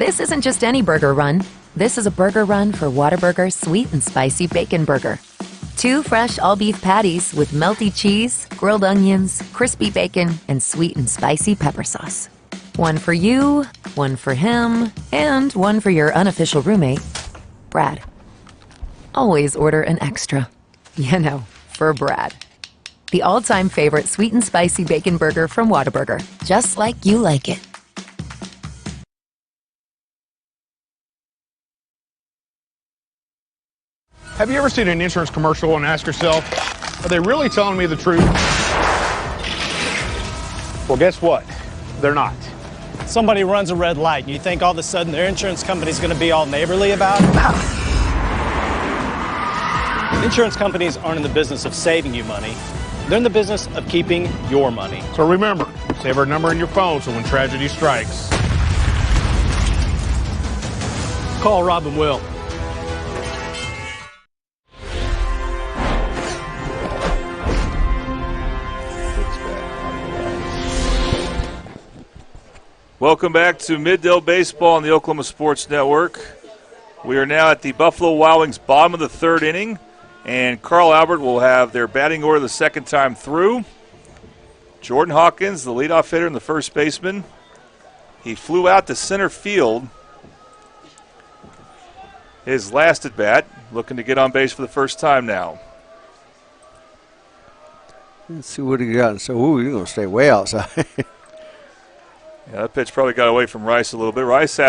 This isn't just any burger run. This is a burger run for Whataburger Sweet and Spicy Bacon Burger. 2 fresh all-beef patties with melty cheese, grilled onions, crispy bacon, and sweet and spicy pepper sauce. 1 for you, 1 for him, and 1 for your unofficial roommate, Brad. Always order an extra. You know, for Brad. The all-time favorite sweet and spicy bacon burger from Whataburger. Just like you like it. Have you ever seen an insurance commercial and asked yourself, are they really telling me the truth? Well, guess what? They're not. Somebody runs a red light, and you think all of a sudden their insurance company's going to be all neighborly about it? Insurance companies aren't in the business of saving you money. They're in the business of keeping your money. So remember, save our number in your phone so when tragedy strikes, call Rob and Will. Welcome back to Middale Baseball on the Oklahoma Sports Network. We are now at the Buffalo Wild Wings' bottom of the 3rd inning, and Carl Albert will have their batting order the second time through. Jordan Hawkins, the leadoff hitter and the first baseman. He flew out to center field. His last at bat, looking to get on base for the first time now. Let's see what he got. So, you're going to stay way outside. Yeah, that pitch probably got away from Rice a little bit. Rice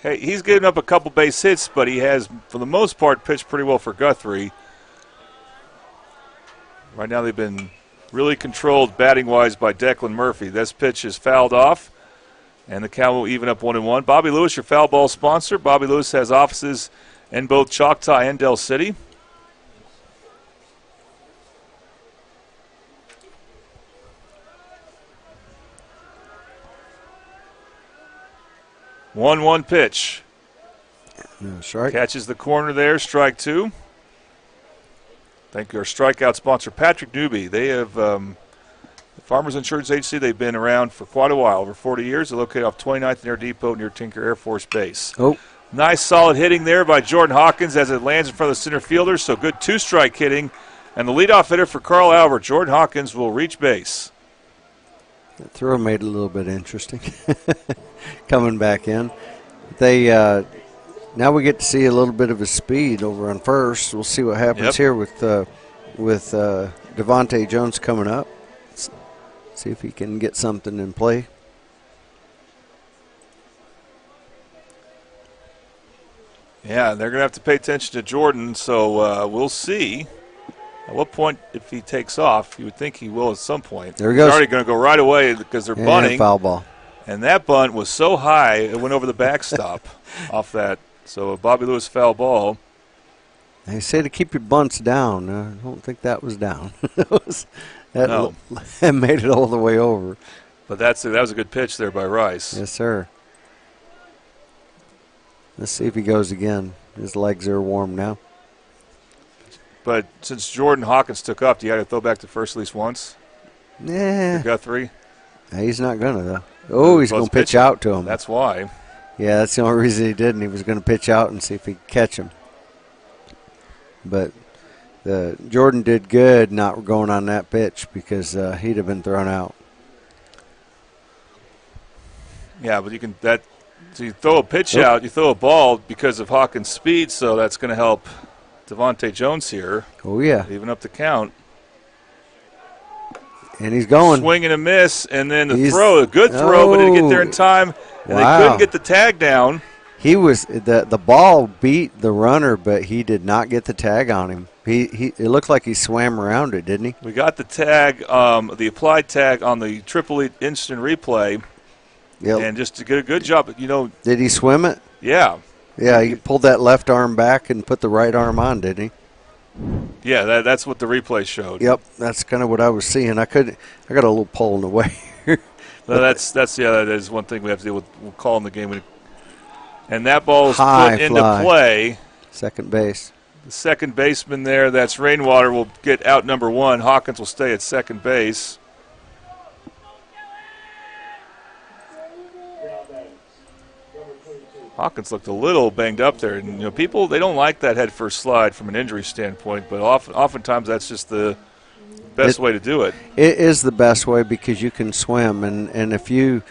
he's given up a couple base hits, but he has, for the most part, pitched pretty well for Guthrie. Right now they've been really controlled batting-wise by Declan Murphy. This pitch is fouled off, and the count will even up 1-1. Bobby Lewis, your foul ball sponsor. Bobby Lewis has offices in both Choctaw and Del City. One pitch. No strike. Catches the corner there, strike 2. Thank you, our strikeout sponsor, Patrick Newby. They have Farmers Insurance Agency. They've been around for quite a while, over 40 years. They're located off 29th and Air Depot near Tinker Air Force Base. Oh. Nice solid hitting there by Jordan Hawkins as it lands in front of the center fielder. So good 2-strike hitting. And the leadoff hitter for Carl Albert, Jordan Hawkins, will reach base. That throw made it a little bit interesting. Coming back in. They now we get to see a little bit of his speed over on first. We'll see what happens here with Devontae Jones coming up. Let's see if he can get something in play. Yeah, they're going to have to pay attention to Jordan, so we'll see. At what point, if he takes off, you would think he will at some point. There he goes. He's already going to go right away because they're bunting. Foul ball. And that bunt was so high, it went over the backstop off that. So a Bobby Lewis foul ball. They say to keep your bunts down. I don't think that was down. That made it all the way over. But that was a good pitch there by Rice. Yes, sir. Let's see if he goes again. His legs are warm now. But since Jordan Hawkins took up, do you got to throw back to first at least once? Yeah. Guthrie? He's not going to, though. Oh, he's going to pitch out to him. That's why. Yeah, that's the only reason he didn't. He was going to pitch out and see if he could catch him. But Jordan did good not going on that pitch because he'd have been thrown out. Yeah, but so you throw a pitch out, you throw a ball because of Hawkins' speed, so that's going to help Devontae Jones here. Oh, yeah. Even up the count. And he's going. Swing and a miss, and then the throw, a good throw, but didn't get there in time, and they couldn't get the tag down. He was the ball beat the runner, but he did not get the tag on him. It looked like he swam around it, didn't he? We got the tag, the applied tag on the Triple E instant replay. Yep. And just to get a good job, Did he swim it? Yeah. Yeah, he pulled that left arm back and put the right arm on, didn't he? Yeah, that's what the replay showed. Yep, that's kind of what I was seeing. I got a little pull in the way. That is one thing we have to deal with. We'll call in the game. And that ball is High put into play. Second base. The second baseman there, that's Rainwater, will get out number 1. Hawkins will stay at second base. Hawkins looked a little banged up there. And, people, they don't like that head-first slide from an injury standpoint, but oftentimes that's just the best way to do it. It is the best way because you can swim, and if you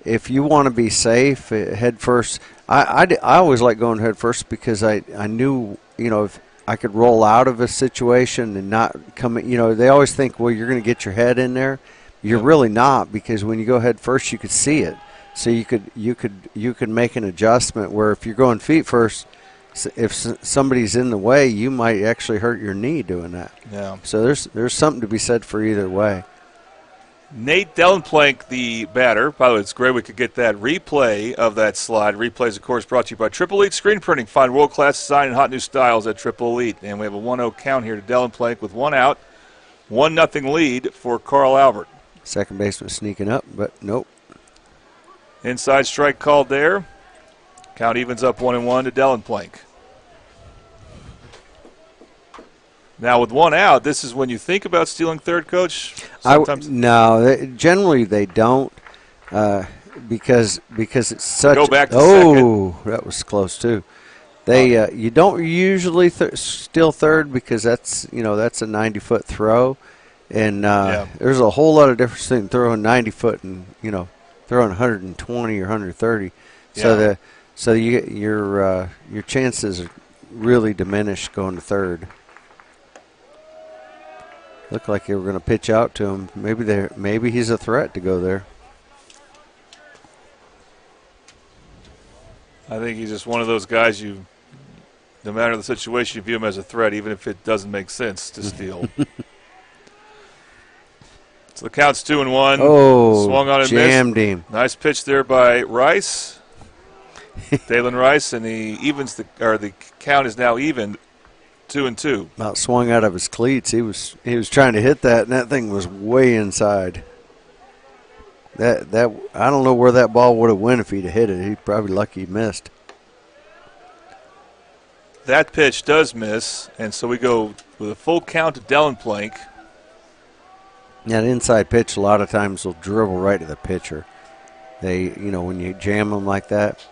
want to be safe, head first. I always like going head first because I knew if I could roll out of a situation and not come. They always think, well, you're going to get your head in there. You're really not, because when you go head first, you could see it. So you could make an adjustment where if you're going feet first, if somebody's in the way, you might actually hurt your knee doing that. Yeah. So there's something to be said for either way. Nate Dellenplank, the batter. By the way, it's great we could get that replay of that slide. Replays, of course, brought to you by Triple Elite Screen Printing. Find world-class design and hot new styles at Triple Elite. And we have a 1-0 count here to Dellenplank with 1 out. 1-0 lead for Carl Albert. Second baseman sneaking up, but nope. Inside strike called there. Count evens up 1-1 to Dellenplank. Now with 1 out, this is when you think about stealing third, Coach? Sometimes generally they don't because it's such. Go back to second. That was close too. They you don't usually steal third because that's a 90-foot throw, and there's a whole lot of difference between throwing 90-foot and throwing 120 or 130. Yeah. So your chances are really diminished going to third. Looked like they were going to pitch out to him. Maybe he's a threat to go there. I think he's just one of those guys no matter the situation, you view him as a threat, even if it doesn't make sense to steal. So the count's 2-1. Oh, swung on and jammed missed. him. Nice pitch there by Rice, Dalen Rice, and the count is now even. 2-2. About swung out of his cleats. He was trying to hit that, and that thing was way inside. That I don't know where that ball would have went if he'd have hit it. He'd probably lucky he missed. That pitch does miss, and so we go with a full count to Dellenplank. That inside pitch a lot of times will dribble right to the pitcher. When you jam them like that.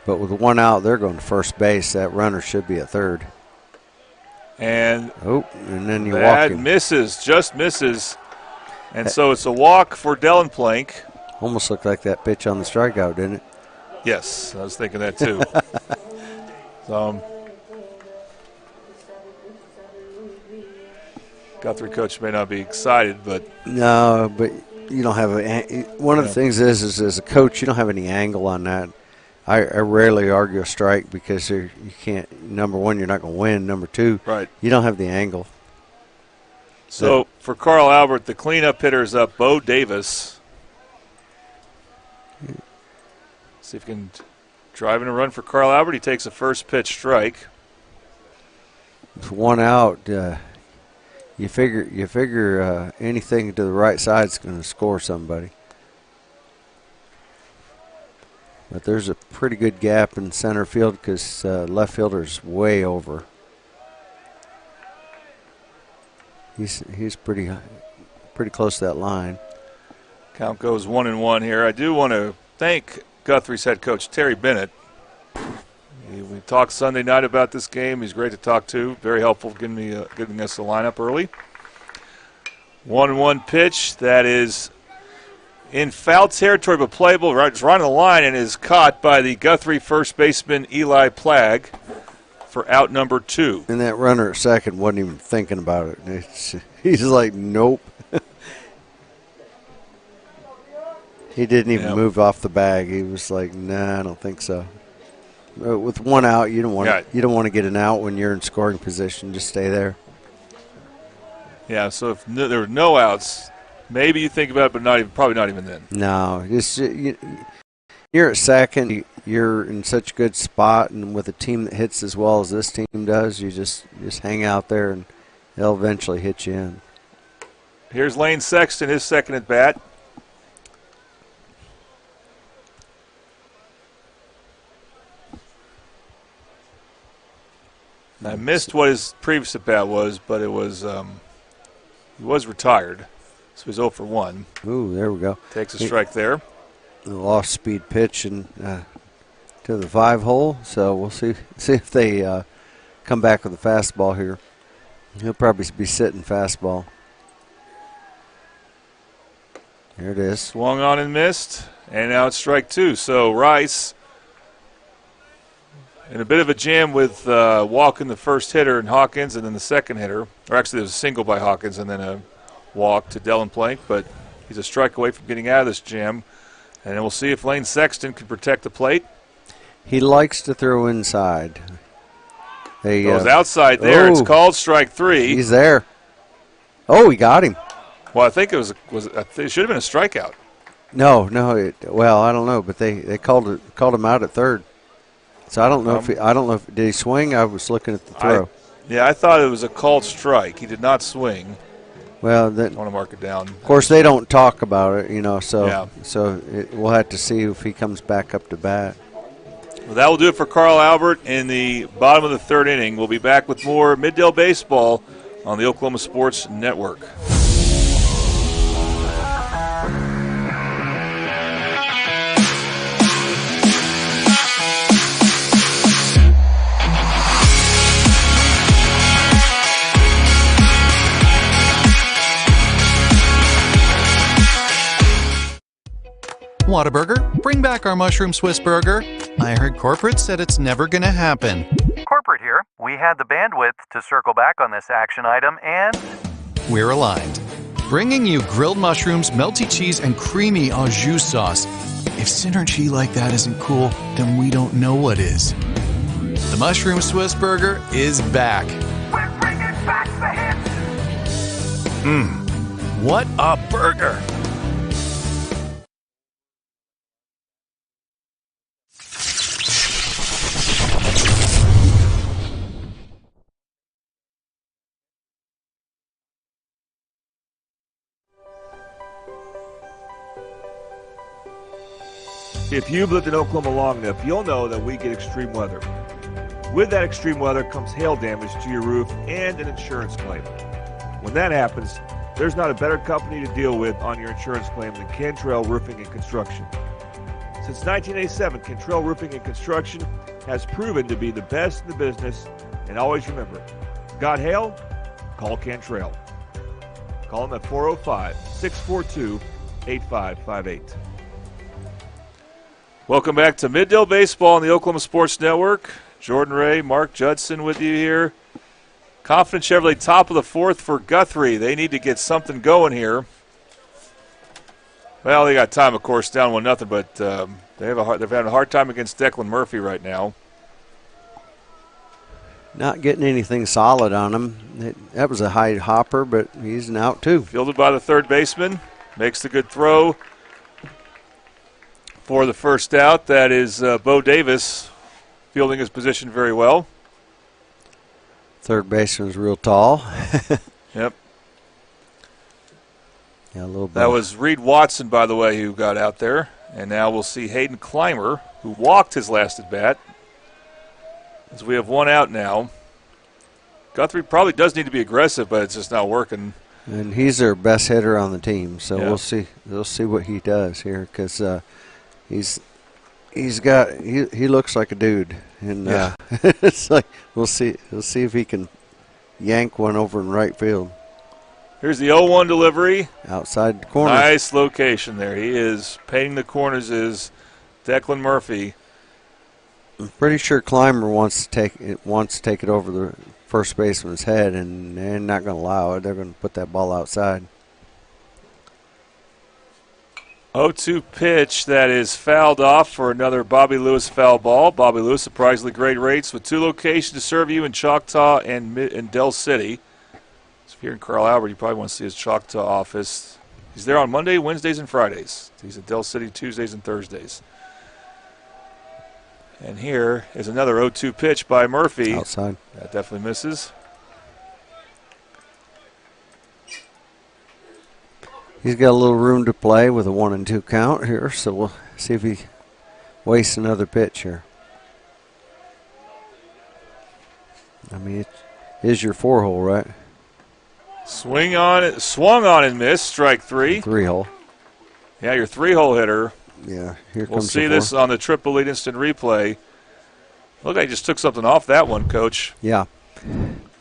But with 1 out, they're going to first base. That runner should be at third. And then you walk that him. just misses. And so it's a walk for Dellenplank. Almost looked like that pitch on the strikeout, didn't it? Yes, I was thinking that too. Guthrie coach may not be excited, but no, but you don't have one of the things is as a coach, you don't have any angle on that. I rarely argue a strike because you can't. Number one, you're not going to win. Number two, you don't have the angle. So for Carl Albert, the cleanup hitter is up, Bo Davis. See if he can drive in a run for Carl Albert. He takes a first pitch strike. With 1 out, you figure anything to the right side is going to score somebody. But there's a pretty good gap in center field because left fielder's way over. He's pretty close to that line. Count goes 1-1 here. I do want to thank Guthrie's head coach Terry Bennett. We talked Sunday night about this game. He's great to talk to. Very helpful giving us the lineup early. 1-1 pitch that is in foul territory but playable. It's running the line and is caught by the Guthrie first baseman Eli Plagg for out number 2. And that runner at second wasn't even thinking about it. He's like, nope. He didn't even move off the bag. He was like, nah, I don't think so. With 1 out, you don't want to get an out when you're in scoring position. Just stay there. Yeah. So if there were no outs, maybe you think about it, but probably not even then. No, you're at second. You're in such a good spot, and with a team that hits as well as this team does, you just hang out there, and they'll eventually hit you in. Here's Lane Sexton, his second at bat. I missed what his previous at bat was, but it was he was retired, so he's 0 for 1. Ooh, there we go. Takes a strike there. off-speed pitch and to the 5-hole. So we'll see if they come back with a fastball here. He'll probably be sitting fastball. There it is. Swung on and missed, and now it's strike 2. So Rice in a bit of a jam with walking the first hitter and Hawkins, and then the second hitter. Or actually, there was a single by Hawkins and then a walk to Dellin Plank, but he's a strike away from getting out of this jam. And then we'll see if Lane Sexton can protect the plate. He likes to throw inside. Goes outside there. It's called strike 3. He's there. Oh, he got him. Well, I think it should have been a strikeout. No. I don't know, but they called him out at third. So I don't know if did he swing? I was looking at the throw. I thought it was a called strike. He did not swing. Well, then I want to mark it down. Of course, they don't talk about it, So yeah. We'll have to see if he comes back up to bat. Well, that will do it for Carl Albert in the bottom of the third inning. We'll be back with more Middale baseball on the Oklahoma Sports Network. Whataburger, bring back our mushroom Swiss burger. I heard corporate said it's never going to happen. Corporate here. We had the bandwidth to circle back on this action item, and We're aligned. Bringing you grilled mushrooms, melty cheese, and creamy au jus sauce. If synergy like that isn't cool, then we don't know what is. The mushroom Swiss burger is back. We're bringing back the hits. What a burger! If you've lived in Oklahoma long enough, you'll know that we get extreme weather. With that extreme weather comes hail damage to your roof and an insurance claim. When that happens, there's not a better company to deal with on your insurance claim than Cantrell Roofing and Construction. Since 1987, Cantrell Roofing and Construction has proven to be the best in the business, and always remember, got hail? Call Cantrell. Call them at 405-642-8558. Welcome back to Middale Baseball on the Oklahoma Sports Network. Jordan Ray, Mark Judson with you here. Confident Chevrolet top of the fourth for Guthrie. They need to get something going here. Well, they got time, of course, down 1-0, but they're having a hard time against Declan Murphy right now. Not getting anything solid on him. That was a high hopper, but he's an out too. Fielded by the third baseman. Makes the good throw for the first out. That is Bo Davis fielding his position very well. Third baseman's real tall. Yep. Yeah, a little bit. That was Reed Watson, by the way, who got out there. And now we'll see Hayden Clymer, who walked his last at bat. As we have one out now. Guthrie probably does need to be aggressive, but it's just not working. And he's their best hitter on the team, so Yeah. we'll see. We'll see what he does here, because he looks like a dude, and Yeah. it's like we'll see if he can yank one over in right field. Here's the 0-1 delivery. Outside the corner. Nice location there. He is painting the corners is Declan Murphy. I'm pretty sure Clymer wants to take it over the first baseman's head, and they're not going to allow it. They're going to put that ball outside. 0-2 pitch that is fouled off for another Bobby Lewis foul ball. Bobby Lewis, surprisingly great rates with 2 locations to serve you in Choctaw and Del City. So if you're in Carl Albert, you probably want to see his Choctaw office. He's there on Monday, Wednesdays, and Fridays. He's at Del City Tuesdays and Thursdays. And here is another 0-2 pitch by Murphy. Outside. That definitely misses. He's got a little room to play with a 1-2 count here, so we'll see if he wastes another pitch here. I mean, it is your 4-hole, right? Swung on and missed, strike 3. 3-hole. Yeah, your 3-hole hitter. Yeah, here We'll comes see this on the Triple Elite Instant Replay. Look like he just took something off that one, Coach. Yeah,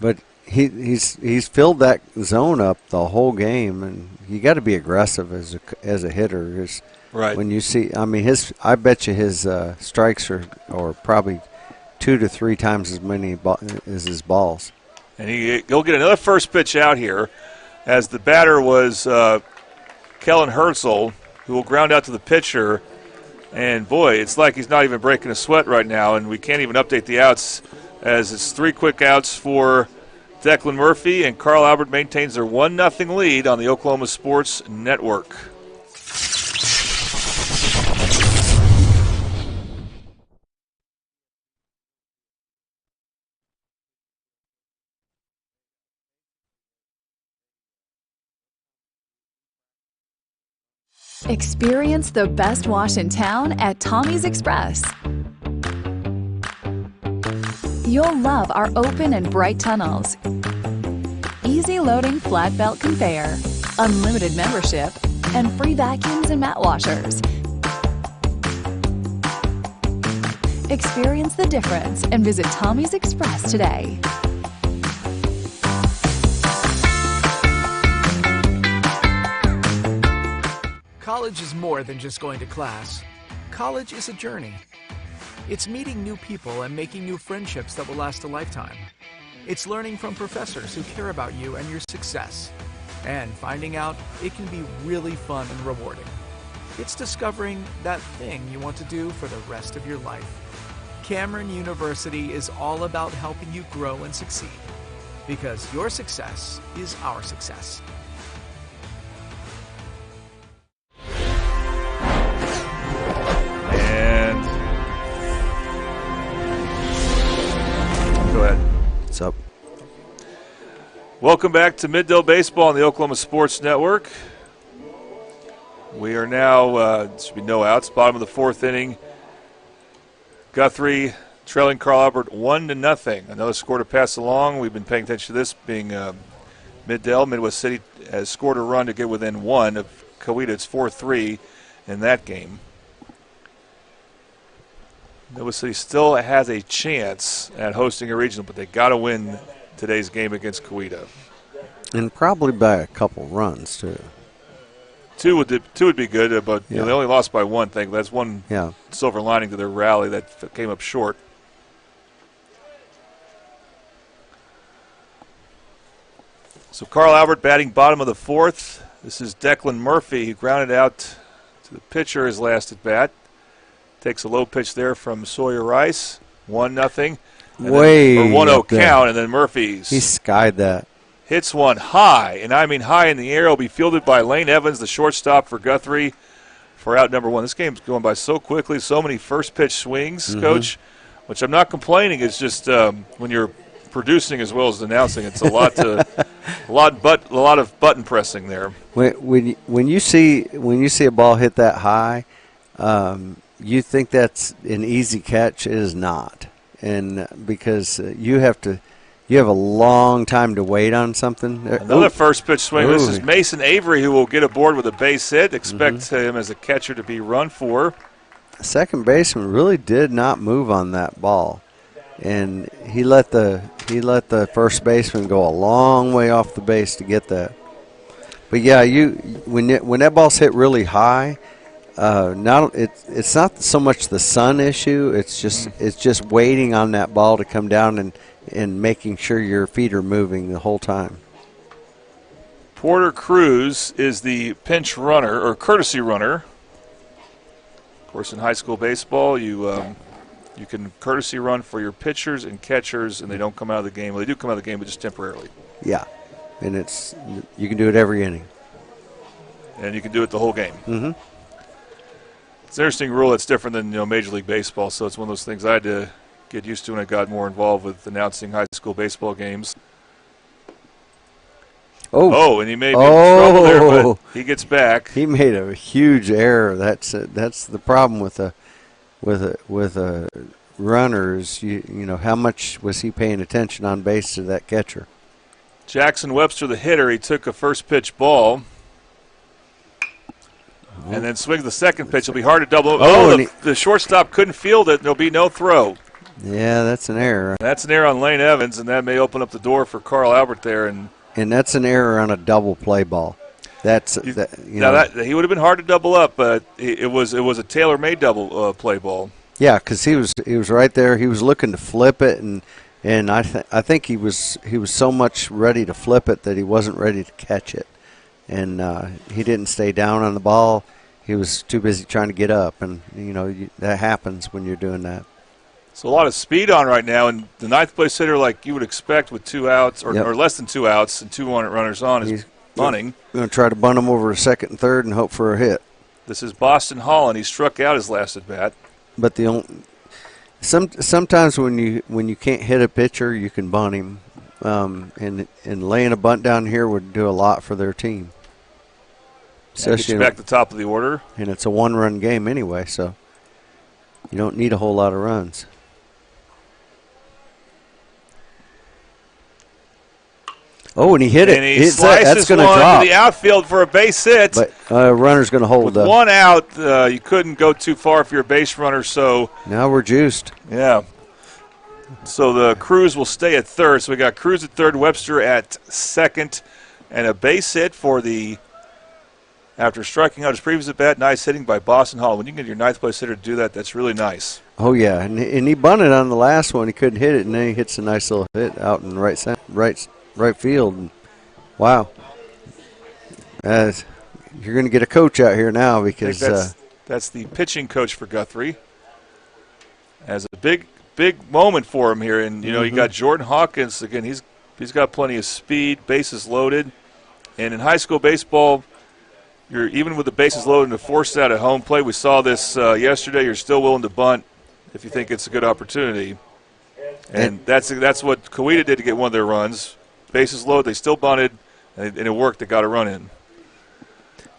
but he's filled that zone up the whole game, and you got to be aggressive as a hitter. Right. When you see, I mean, I bet you his strikes are probably 2 to 3 times as many as his balls. And he'll get another first pitch out here, as the batter was Kellen Herzl, who will ground out to the pitcher. And, boy, it's like he's not even breaking a sweat right now, and we can't even update the outs, as it's 3 quick outs for Declan Murphy, and Carl Albert maintains their 1-0 lead on the Oklahoma Sports Network. Experience the best wash in town at Tommy's Express. You'll love our open and bright tunnels, easy loading flat belt conveyor, unlimited membership, and free vacuums and mat washers. Experience the difference and visit Tommy's Express today. College is more than just going to class. College is a journey. It's meeting new people and making new friendships that will last a lifetime. It's learning from professors who care about you and your success. And finding out it can be really fun and rewarding. It's discovering that thing you want to do for the rest of your life. Cameron University is all about helping you grow and succeed. Because your success is our success. Go ahead. What's up? Welcome back to Middale Baseball on the Oklahoma Sports Network. We are now, should be no outs, bottom of the 4th inning. Guthrie trailing Carl Albert 1-0. Another score to pass along. We've been paying attention to this, being Midwest City has scored a run to get within 1 of Coweta. It's 4-3 in that game. Midwest City still has a chance at hosting a regional, but they got to win today's game against Coweta. And probably by a couple runs, too. Two would be good, but you know, they only lost by 1 thing. That's one silver lining to their rally that came up short. So Carl Albert batting bottom of the 4th. This is Declan Murphy. He grounded out to the pitcher his last at bat. Takes a low pitch there from Sawyer Rice. 1-0. Way or 1-0 there. count, and then Murphy's. He skied that. Hits one high, and I mean high in the air. Will be fielded by Lane Evans, the shortstop for Guthrie, for out number 1. This game's going by so quickly. So many first pitch swings, Coach, which I'm not complaining. It's just when you're producing as well as announcing, it's a lot a lot of button pressing there. When you see a ball hit that high, you think that's an easy catch. It is not, and because you have a long time to wait on something. Another first pitch swing. Ooh. This is Mason Avery, who will get aboard with a base hit. Expect him as a catcher to be run for. The second baseman really did not move on that ball, and he let the first baseman go a long way off the base to get that. But yeah, when that ball's hit really high. It's not so much the sun issue. It's just waiting on that ball to come down and making sure your feet are moving the whole time. Porter Cruz is the pinch runner or courtesy runner. Of course, in high school baseball, you can courtesy run for your pitchers and catchers, and they don't come out of the game. Well, they do come out of the game, but just temporarily. Yeah, and you can do it every inning, and you can do it the whole game. Mm-hmm. It's an interesting rule that's different than Major League Baseball, so it's one of those things I had to get used to when I got more involved with announcing high school baseball games. Oh, and he may be in trouble there, but he gets back. He made a huge error. That's the problem with a runners. You know, how much was he paying attention on base to that catcher? Jackson Webster, the hitter, he took a first pitch ball. and then swings the second pitch. It'll be hard to double. The shortstop couldn't field it. There'll be no throw. Yeah, that's an error. That's an error on Lane Evans, and that may open up the door for Carl Albert there. And that's an error on a double play ball. He would have been hard to double up, but it was a tailor-made double play ball. Yeah, because he was right there. He was looking to flip it, and I think he was so much ready to flip it that he wasn't ready to catch it, and he didn't stay down on the ball. He was too busy trying to get up, and that happens when you're doing that. So a lot of speed on right now, and the ninth place hitter, like you would expect with 2 outs or less than 2 outs and 2 runners on, is bunting. Going to try to bunt him over a second and third and hope for a hit. This is Boston Holland. He struck out his last at bat. But sometimes when you can't hit a pitcher, you can bunt him, and laying a bunt down here would do a lot for their team. Get you back to the top of the order, and it's a 1-run game anyway, so you don't need a whole lot of runs. Oh, and he hit it. And he slices one to the outfield for a base hit. But runner's going to hold up. With 1 out, you couldn't go too far if you're a base runner. So now we're juiced. Yeah. So the Cruz will stay at third. So we got Cruz at third, Webster at second, and a base hit for after striking out his previous at bat. Nice hitting by Boston Hall. When you can get your ninth place hitter to do that, that's really nice. Oh yeah, and he bunted on the last one. He couldn't hit it, and then he hits a nice little hit out in right field. And wow. You're going to get a coach out here now because that's the pitching coach for Guthrie. As a big moment for him here, and you got Jordan Hawkins again. He's got plenty of speed, bases loaded, and in high school baseball, you're even with the bases loaded and forced out at home plate. We saw this yesterday. You're still willing to bunt if you think it's a good opportunity, and that's what Coweta did to get one of their runs. Bases loaded, they still bunted, and it worked. They got a run in.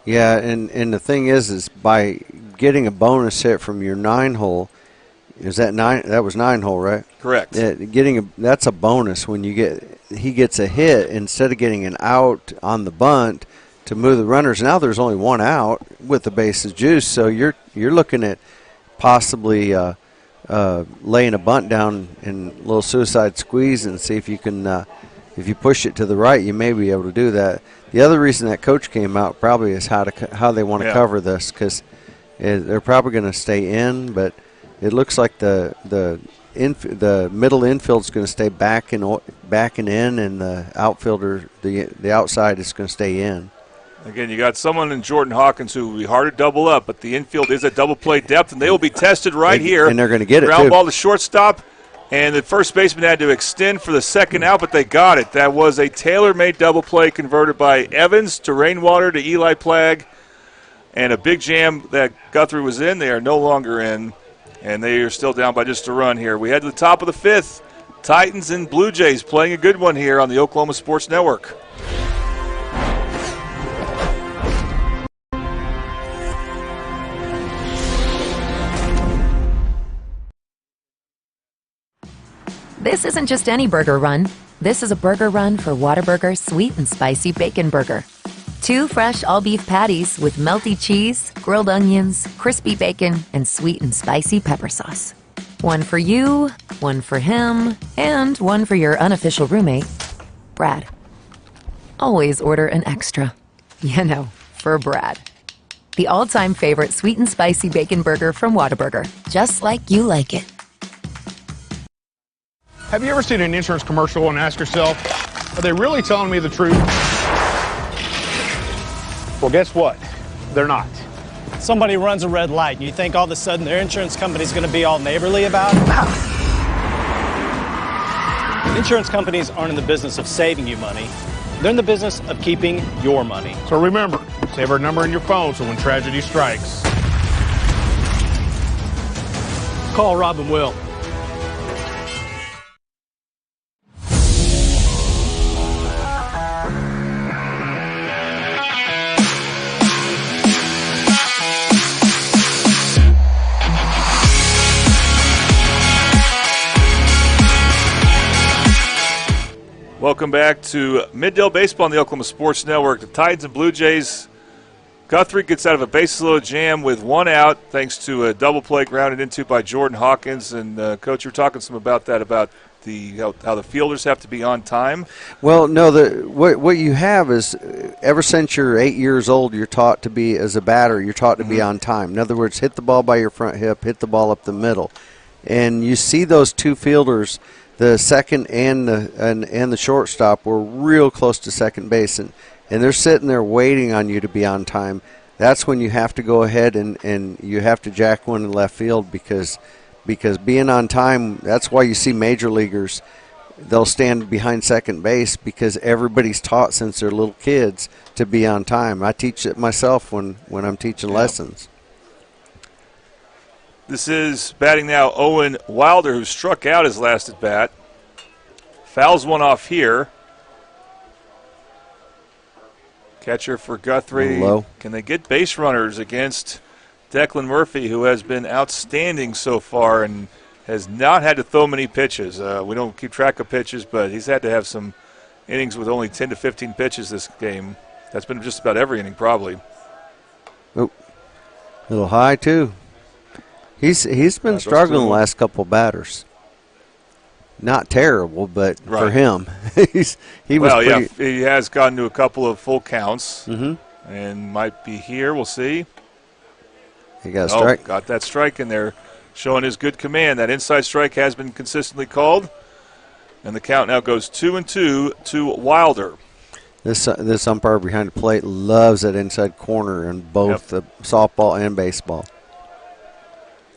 Yeah, and the thing is by getting a bonus hit from your 9-hole, is that 9? That was 9-hole, right? Correct. Yeah, that's a bonus when he gets a hit instead of getting an out on the bunt to move the runners. Now there's only 1 out with the bases juiced, so you're looking at possibly laying a bunt down in a little suicide squeeze and see if you can. If you push it to the right, you may be able to do that. The other reason that coach came out probably is how they want to cover this, because they're probably going to stay in, but it looks like the middle infield is going to stay back and in, and the outfielder, the outside, is going to stay in. Again, you got someone in Jordan Hawkins who will be hard to double up, but the infield is at double play depth, and they will be tested here. And they're going to get it, ground too. Ball to shortstop. And the first baseman had to extend for the second out, but they got it. That was a tailor-made double play converted by Evans to Rainwater to Eli Plagg. And a big jam that Guthrie was in, they are no longer in. And they are still down by just a run here. We head to the top of the 5th. Titans and Blue Jays playing a good one here on the Oklahoma Sports Network. This isn't just any burger run. This is a burger run for Whataburger Sweet and Spicy Bacon Burger. 2 fresh all-beef patties with melty cheese, grilled onions, crispy bacon, and sweet and spicy pepper sauce. 1 for you, 1 for him, and 1 for your unofficial roommate, Brad. Always order an extra. For Brad. The all-time favorite sweet and spicy bacon burger from Whataburger. Just like you like it. Have you ever seen an insurance commercial and asked yourself, are they really telling me the truth? Well, guess what? They're not. Somebody runs a red light and you think all of a sudden their insurance company's going to be all neighborly about it? Insurance companies aren't in the business of saving you money. They're in the business of keeping your money. So remember, save our number in your phone so when tragedy strikes, call Rob and Will. Welcome back to Middale Baseball on the Oklahoma Sports Network. The Titans and Blue Jays Guthrie gets out of a bases-loaded jam with one out thanks to a double play grounded into by Jordan Hawkins. And, Coach, you were talking some about that, about how the fielders have to be on time. Well, no, what you have is ever since you're 8 years old, you're taught to be, as a batter, you're taught to be on time. In other words, hit the ball by your front hip, hit the ball up the middle. And you see those two fielders, the second and the shortstop, were real close to second base, and they're sitting there waiting on you to be on time. That's when you have to go ahead and you have to jack one in left field because being on time, that's why you see major leaguers, they'll stand behind second base because everybody's taught since they're little kids to be on time. I teach it myself when I'm teaching lessons. This is batting now Owen Wilder, who struck out his last at bat. Fouls one off here. Catcher for Guthrie. Low. Can they get base runners against Declan Murphy, who has been outstanding so far and has not had to throw many pitches? We don't keep track of pitches, but he's had to have some innings with only 10 to 15 pitches this game. That's been just about every inning, probably. Oh, a little high, too. He's been struggling the last couple batters. Not terrible, but for him, he has gotten to a couple of full counts and might be here. We'll see. He got a strike. Got that strike in there, showing his good command. That inside strike has been consistently called, and the count now goes 2-2 to Wilder. This umpire behind the plate loves that inside corner in both the softball and baseball.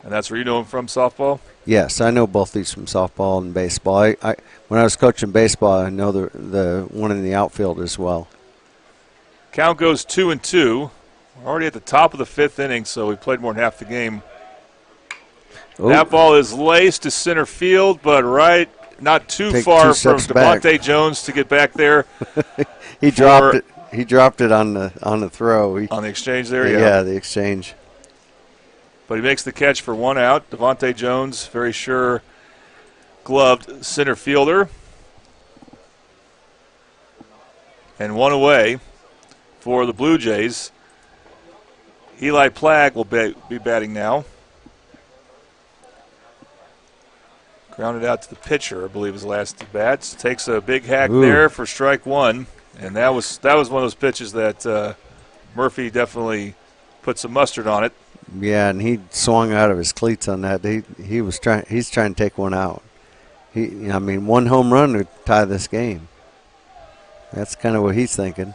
And that's where you know him from, softball? Yes, I know both these from softball and baseball. I when I was coaching baseball, I know the one in the outfield as well. Count goes 2-2. We're already at the top of the fifth inning, so we played more than half the game. Ooh. That ball is laced to center field, but not too far from Devontae Jones to get back there. He dropped it. He dropped it on the throw. On the exchange there, yeah, the exchange. But he makes the catch for one out. Devontae Jones, very sure gloved center fielder. And one away for the Blue Jays. Eli Plagg will be batting now. Grounded out to the pitcher, I believe, his last at bats. Takes a big hack there for strike one. And that was one of those pitches that Murphy definitely put some mustard on it. Yeah, and he swung out of his cleats on that. He's trying to take one out. One home run would tie this game. That's kind of what he's thinking.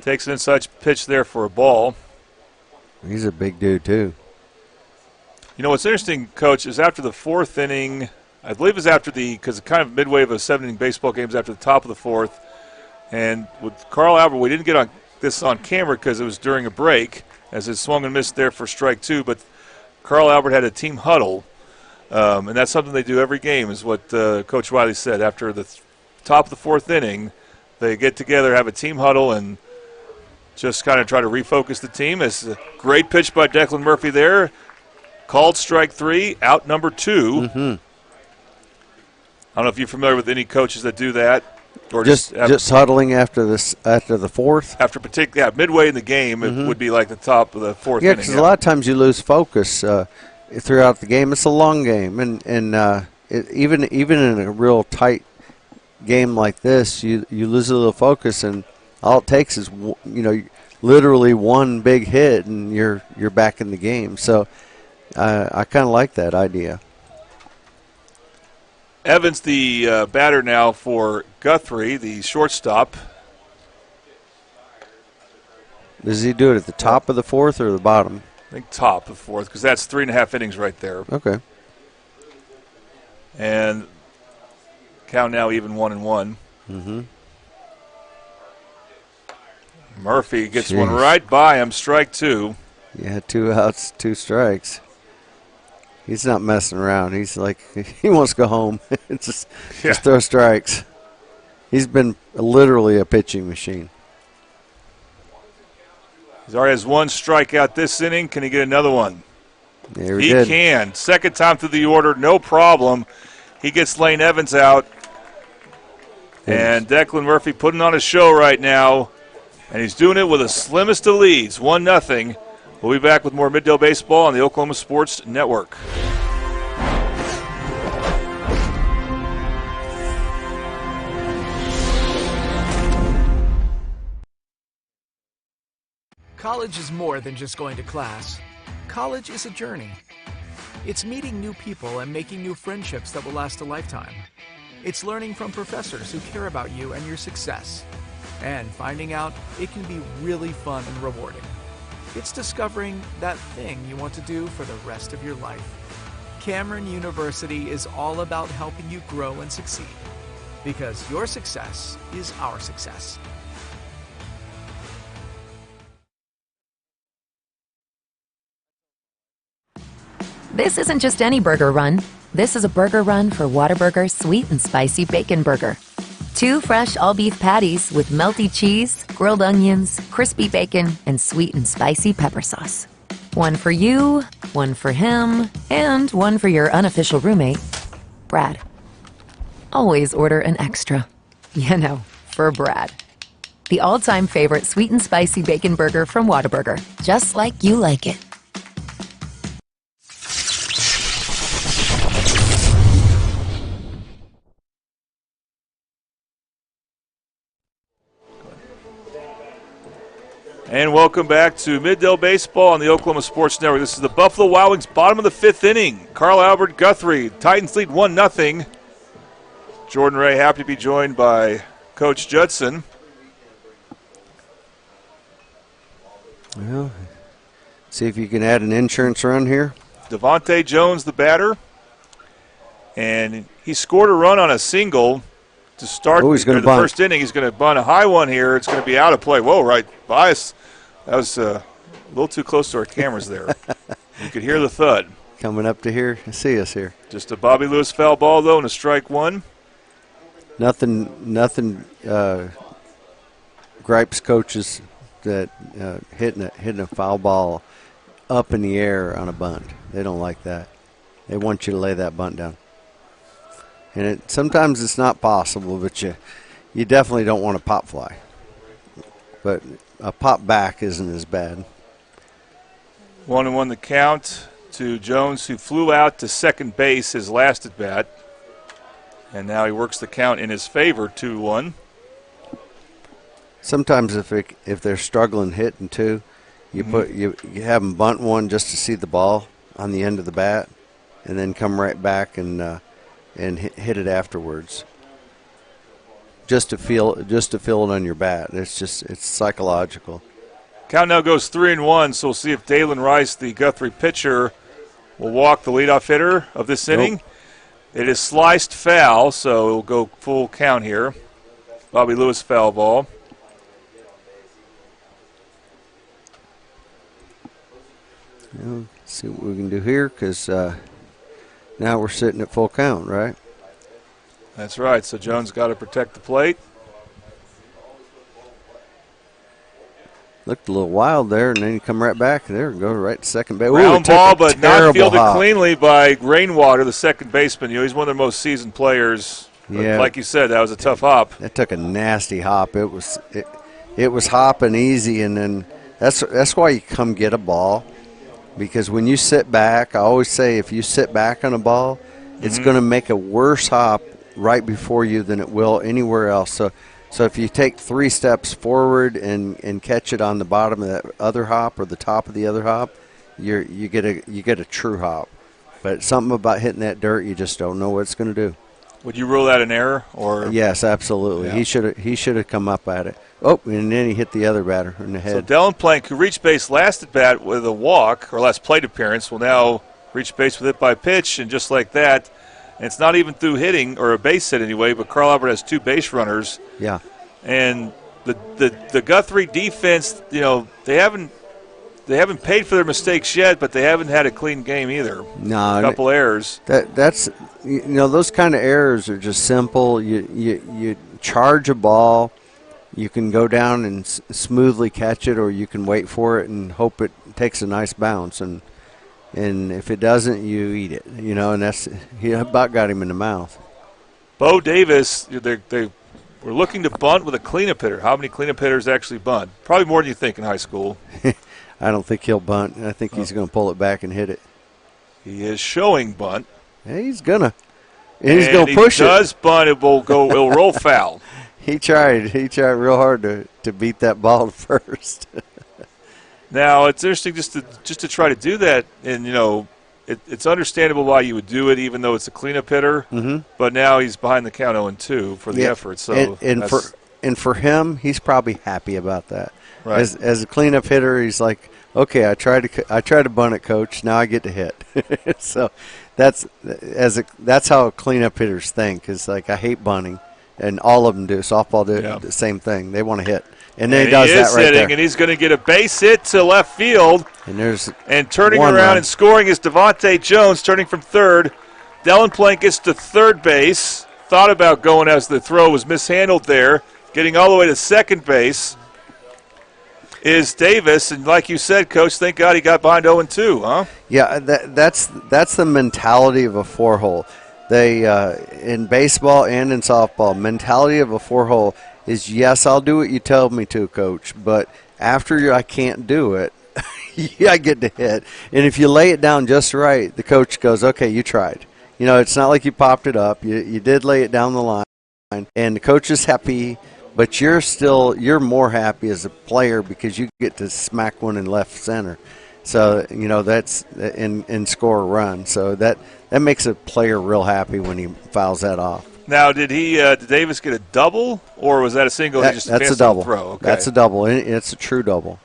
Takes an inside pitch there for a ball. He's a big dude, too. You know, what's interesting, Coach, is after the fourth inning, I believe it's after because kind of midway of a 7-inning baseball game is after the top of the fourth. And with Carl Albert, we didn't get this on camera because it was during a break, as it swung and missed there for strike two. But Carl Albert had a team huddle, and that's something they do every game, is what Coach Wiley said. After the top of the fourth inning, they get together, have a team huddle, and just kind of try to refocus the team. It's a great pitch by Declan Murphy there. Called strike three, out number two. I don't know if you're familiar with any coaches that do that. Or just huddling after the fourth? Midway in the game, it would be like the top of the fourth inning. Yeah, because a lot of times you lose focus throughout the game. It's a long game, and even in a real tight game like this, you lose a little focus, and all it takes is literally one big hit, and you're back in the game. So I kind of like that idea. Evans, the batter now for Guthrie, the shortstop. Does he do it at the top of the fourth or the bottom? I think top of the fourth, because that's 3.5 innings right there. Okay. And count now even 1-1. Murphy gets one right by him, strike two. Yeah, 2 outs, 2 strikes. He's not messing around. He's like, he wants to go home. just throw strikes. He's been literally a pitching machine. He already has 1 strikeout this inning. Can he get another one? Yeah, he can. Second time through the order, no problem. He gets Lane Evans out. And Declan Murphy putting on a show right now. And he's doing it with the slimmest of leads, 1-0. We'll be back with more Middale baseball on the Oklahoma Sports Network. College is more than just going to class. College is a journey. It's meeting new people and making new friendships that will last a lifetime. It's learning from professors who care about you and your success. And finding out it can be really fun and rewarding. It's discovering that thing you want to do for the rest of your life. Cameron University is all about helping you grow and succeed. Because your success is our success. This isn't just any burger run. This is a burger run for Whataburger Sweet and Spicy Bacon Burger. 2 fresh all-beef patties with melty cheese, grilled onions, crispy bacon, and sweet and spicy pepper sauce. 1 for you, 1 for him, and 1 for your unofficial roommate, Brad. Always order an extra. You know, for Brad. The all-time favorite sweet and spicy bacon burger from Whataburger. Just like you like it. And welcome back to Middale Baseball on the Oklahoma Sports Network. This is the Buffalo Wild Wings, bottom of the 5th inning. Carl Albert, Guthrie, Titans lead 1-0. Jordan Ray happy to be joined by Coach Judson. Well, see if you can add an insurance run here. Devontae Jones, the batter. And he scored a run on a single to start the first inning. He's going to bunt a high one here. It's going to be out of play. Whoa, right by us. That was a little too close to our cameras there. You could hear the thud. Coming up to here, see us here. Just a Bobby Lewis foul ball, though, and a strike 1. Nothing gripes coaches that hitting a foul ball up in the air on a bunt. They don't like that. They want you to lay that bunt down. And sometimes it's not possible, but you definitely don't want a pop fly. But a pop back isn't as bad. 1-1 the count to Jones, who flew out to second base his last at bat. And now he works the count in his favor, 2-1. Sometimes if they're struggling hitting too, you have them bunt one just to see the ball on the end of the bat, and then come right back and hit it afterwards. Just to feel it on your bat. It's psychological. Count now goes 3-1, so we'll see if Dalen Rice, the Guthrie pitcher, will walk the leadoff hitter of this inning. Nope. It is sliced foul, so it'll go full count here. Bobby Lewis foul ball. Let's see what we can do here, because now we're sitting at full count, right? That's right. So Jones got to protect the plate. Looked a little wild there, and then you come right back there and go right to second base. Round ball, but not fielded cleanly by Rainwater, the second baseman. He's one of their most seasoned players. Yeah. Like you said, that was a tough hop. That took a nasty hop. It was hopping easy, and then that's why you come get a ball. Because when you sit back, I always say if you sit back on a ball, it's going to make a worse hop right before you than it will anywhere else. So if you take 3 steps forward and catch it on the bottom of that other hop or the top of the other hop, you get a true hop. But something about hitting that dirt, you just don't know what it's going to do. Would you rule that an error? Or yes, absolutely. Yeah. He should have come up at it. Oh, and then he hit the other batter in the head. So Dylan Plank, who reached base last at bat with a walk or last plate appearance, will now reach base with it by pitch, and just like that. And it's not even through hitting or a base hit anyway, but Carl Albert has 2 base runners. Yeah. And the Guthrie defense, they haven't paid for their mistakes yet, but they haven't had a clean game either. No, a couple errors. That's those kind of errors are just simple. You charge a ball, you can go down and smoothly catch it, or you can wait for it and hope it takes a nice bounce. And if it doesn't, you eat it. And he about got him in the mouth. Bo Davis, they We're looking to bunt with a cleanup hitter. How many cleanup hitters actually bunt? Probably more than you think in high school. I don't think he'll bunt. I think he's going to pull it back and hit it. He is showing bunt. Yeah, he's gonna. And he's going to push it. If he does bunt, it'll roll foul. He tried real hard to beat that ball to first. Now, it's interesting just to try to do that, and, it's understandable why you would do it, even though it's a cleanup hitter. Mm-hmm. But now he's behind the count 0-2 for the effort. So and for him, he's probably happy about that. Right. As a cleanup hitter, he's like, okay, I tried to bunt it, coach. Now I get to hit. So that's how cleanup hitters think. Is like, I hate bunting, and all of them do. Softball do the same thing. They want to hit. And then he does that right there. And he's going to get a base hit to left field. And turning around and scoring is Devontae Jones, turning from third. Dylan Plank gets to third base. Thought about going as the throw was mishandled there. Getting all the way to second base is Davis. And like you said, Coach, thank God he got behind 0-2, huh? Yeah, that's the mentality of a four-hole. They in baseball and in softball, mentality of a four-hole is, yes, I'll do what you tell me to, Coach, but after I can't do it, I get to hit. And if you lay it down just right, the coach goes, okay, you tried. It's not like you popped it up. You did lay it down the line, and the coach is happy, but you're more happy as a player because you get to smack one in left center. So, that's and score a run. So that makes a player real happy when he fouls that off. Now, did Davis get a double, or was that a single? That's a double. Throw? Okay. That's a double. It's a true double.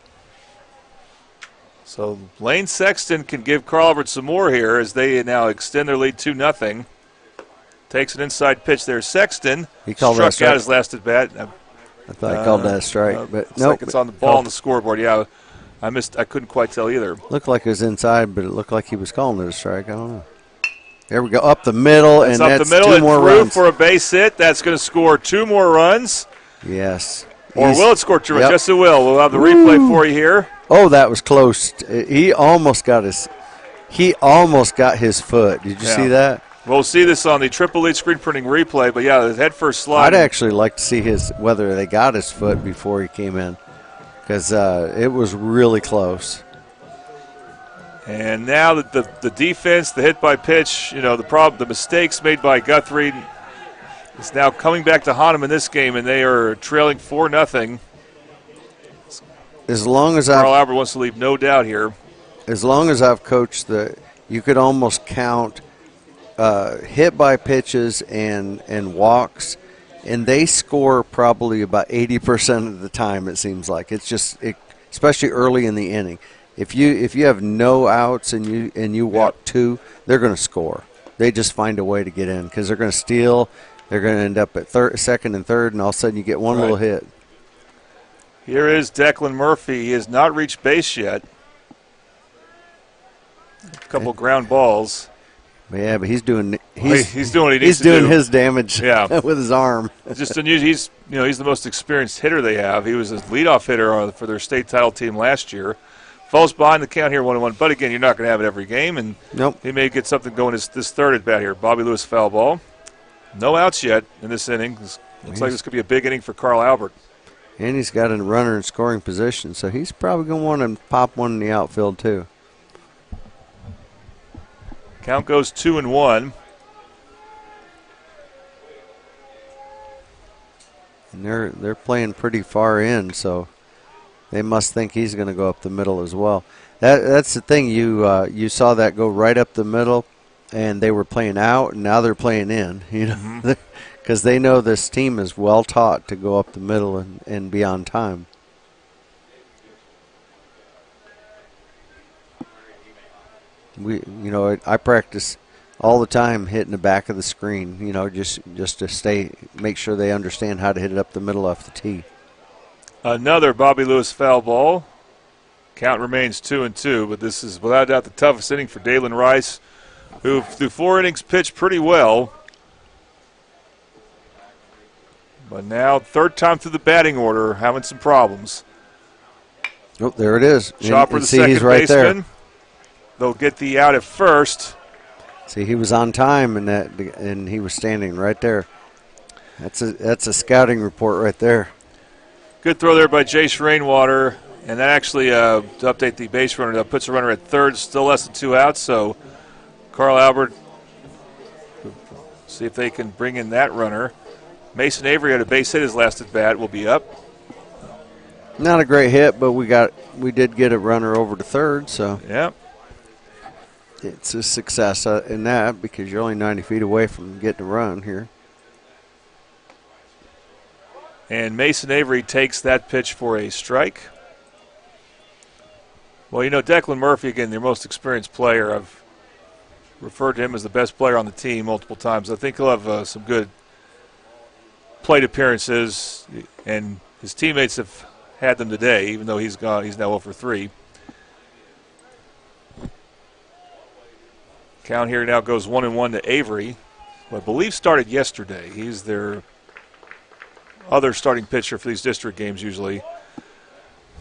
So Lane Sexton can give Carl Albert some more here as they now extend their lead 2-0. Takes an inside pitch there. Sexton struck out his last at bat. I thought I called that a strike, but no, it's on the ball on the scoreboard. Yeah, I couldn't quite tell either. Looked like it was inside, but it looked like he was calling it a strike. I don't know. There we go, up the middle, and that's 2 more runs. For a base hit. That's going to score 2 more runs. Yes. Or will it score 2 runs? Yes, it will. We'll have the replay for you here. Oh, that was close. He almost got his foot. Did you see that? We'll see this on the Triple Lead screen printing replay, but the head first slide. I'd actually like to see whether they got his foot before he came in, because it was really close. And now the defense, the hit by pitch, the mistakes made by Guthrie is now coming back to haunt them in this game, and they are trailing 4-0. As long as Carl Albert wants to leave no doubt here. As long as I've coached, you could almost count hit by pitches and walks, and they score probably about 80% of the time. It seems like especially early in the inning. If you have no outs and you walk 2, they're going to score. They just find a way to get in because they're going to steal. They're going to end up at second and third, and all of a sudden you get one little hit. Here is Declan Murphy. He has not reached base yet. A couple ground balls. Yeah, but he's doing he's doing what he needs he's to doing do. His damage with his arm. Just unusual. He's the most experienced hitter they have. He was a leadoff hitter for their state title team last year. Falls behind the count here 1-1. But again, you're not going to have it every game, and he may get something going this third at bat here. Bobby Lewis foul ball. No outs yet in this inning. Looks like this could be a big inning for Carl Albert. And he's got a runner in scoring position, so he's probably going to want to pop one in the outfield too. Count goes 2-1. And they're playing pretty far in, so they must think he's going to go up the middle as well. That's the thing. You saw that go right up the middle, and they were playing out, and now they're playing in. Because they know this team is well taught to go up the middle and be on time. I practice all the time hitting the back of the screen, just to make sure they understand how to hit it up the middle off the tee. Another Bobby Lewis foul ball. Count remains 2-2, but this is without doubt the toughest inning for Dalen Rice, who through 4 innings pitched pretty well. But now, third time through the batting order, having some problems. Oh, there it is. Chopper, the second baseman. They'll get the out at first. See, he was on time, and he was standing right there. That's a scouting report right there. Good throw there by Jace Rainwater. And that actually, to update the base runner, that puts the runner at third, still less than 2 outs. So Carl Albert, see if they can bring in that runner. Mason Avery had a base hit his last at bat, will be up. Not a great hit, but we did get a runner over to third, so yeah, it's a success in that because you're only 90 feet away from getting a run here. And Mason Avery takes that pitch for a strike. Well, you know, Declan Murphy, again, their most experienced player. I've referred to him as the best player on the team multiple times. I think he'll have some good plate appearances, and his teammates have had them today, even though he's gone. He's now 0 for 3. Count here now goes 1-1 to Avery, who I believe started yesterday. He's their other starting pitcher for these district games usually.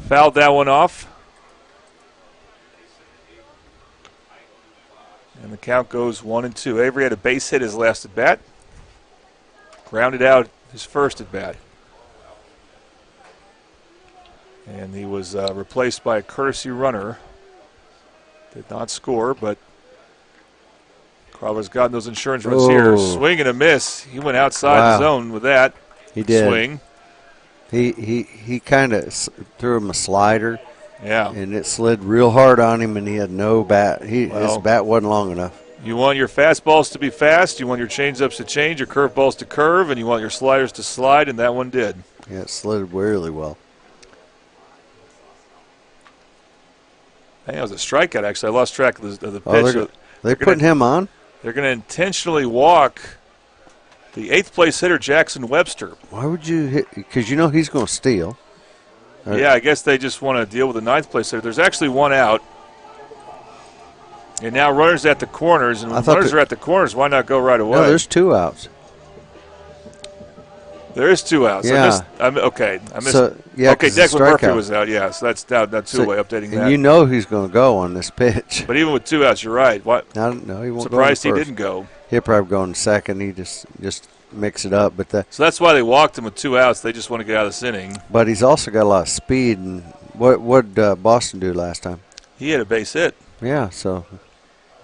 Fouled that one off. And the count goes 1-2. Avery had a base hit his last at bat. Grounded out his first at bat. And he was replaced by a courtesy runner. Did not score, but Carver's gotten those insurance runs here. Swing and a miss. He went outside the zone with that. He did. Swing. He kind of threw him a slider. Yeah. And it slid real hard on him, and he had no bat. His bat wasn't long enough. You want your fastballs to be fast, you want your changeups to change, your curveballs to curve, and you want your sliders to slide, and that one did. Yeah, it slid really well. I think that was a strikeout, actually. I lost track of the pitch. They're putting him on? They're going to intentionally walk the 8th place hitter, Jackson Webster. Why would you hit? Because you know he's going to steal. Yeah, I guess they just want to deal with the 9th place hitter. There's actually one out. And now runners at the corners. And when runners are at the corners, why not go right away? No, there's 2 outs. There is 2 outs. Yeah. Okay. I missed. So, yeah, okay, Declan Murphy was out. Yeah, so that's 2-way updating that. And you know he's going to go on this pitch. But even with 2 outs, you're right. What? No, he won't. Surprised go he didn't go. He'll probably go in second. He just mix it up. So that's why they walked him with 2 outs. They just want to get out of this inning. But he's also got a lot of speed. And what did Boston do last time? He had a base hit. Yeah, so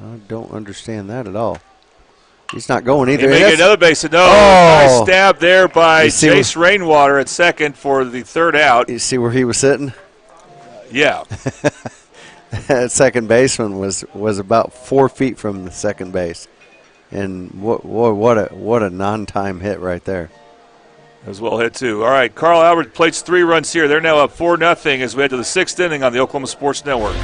I don't understand that at all. He's not going either. He may get another base hit. No, nice stab there by Jace Rainwater at second for the 3rd out. You see where he was sitting? Yeah. That second baseman was about 4 feet from the second base. And what a non-time hit right there. That was well hit, too. All right, Carl Albert plates 3 runs here. They're now up 4-0 as we head to the 6th inning on the Oklahoma Sports Network.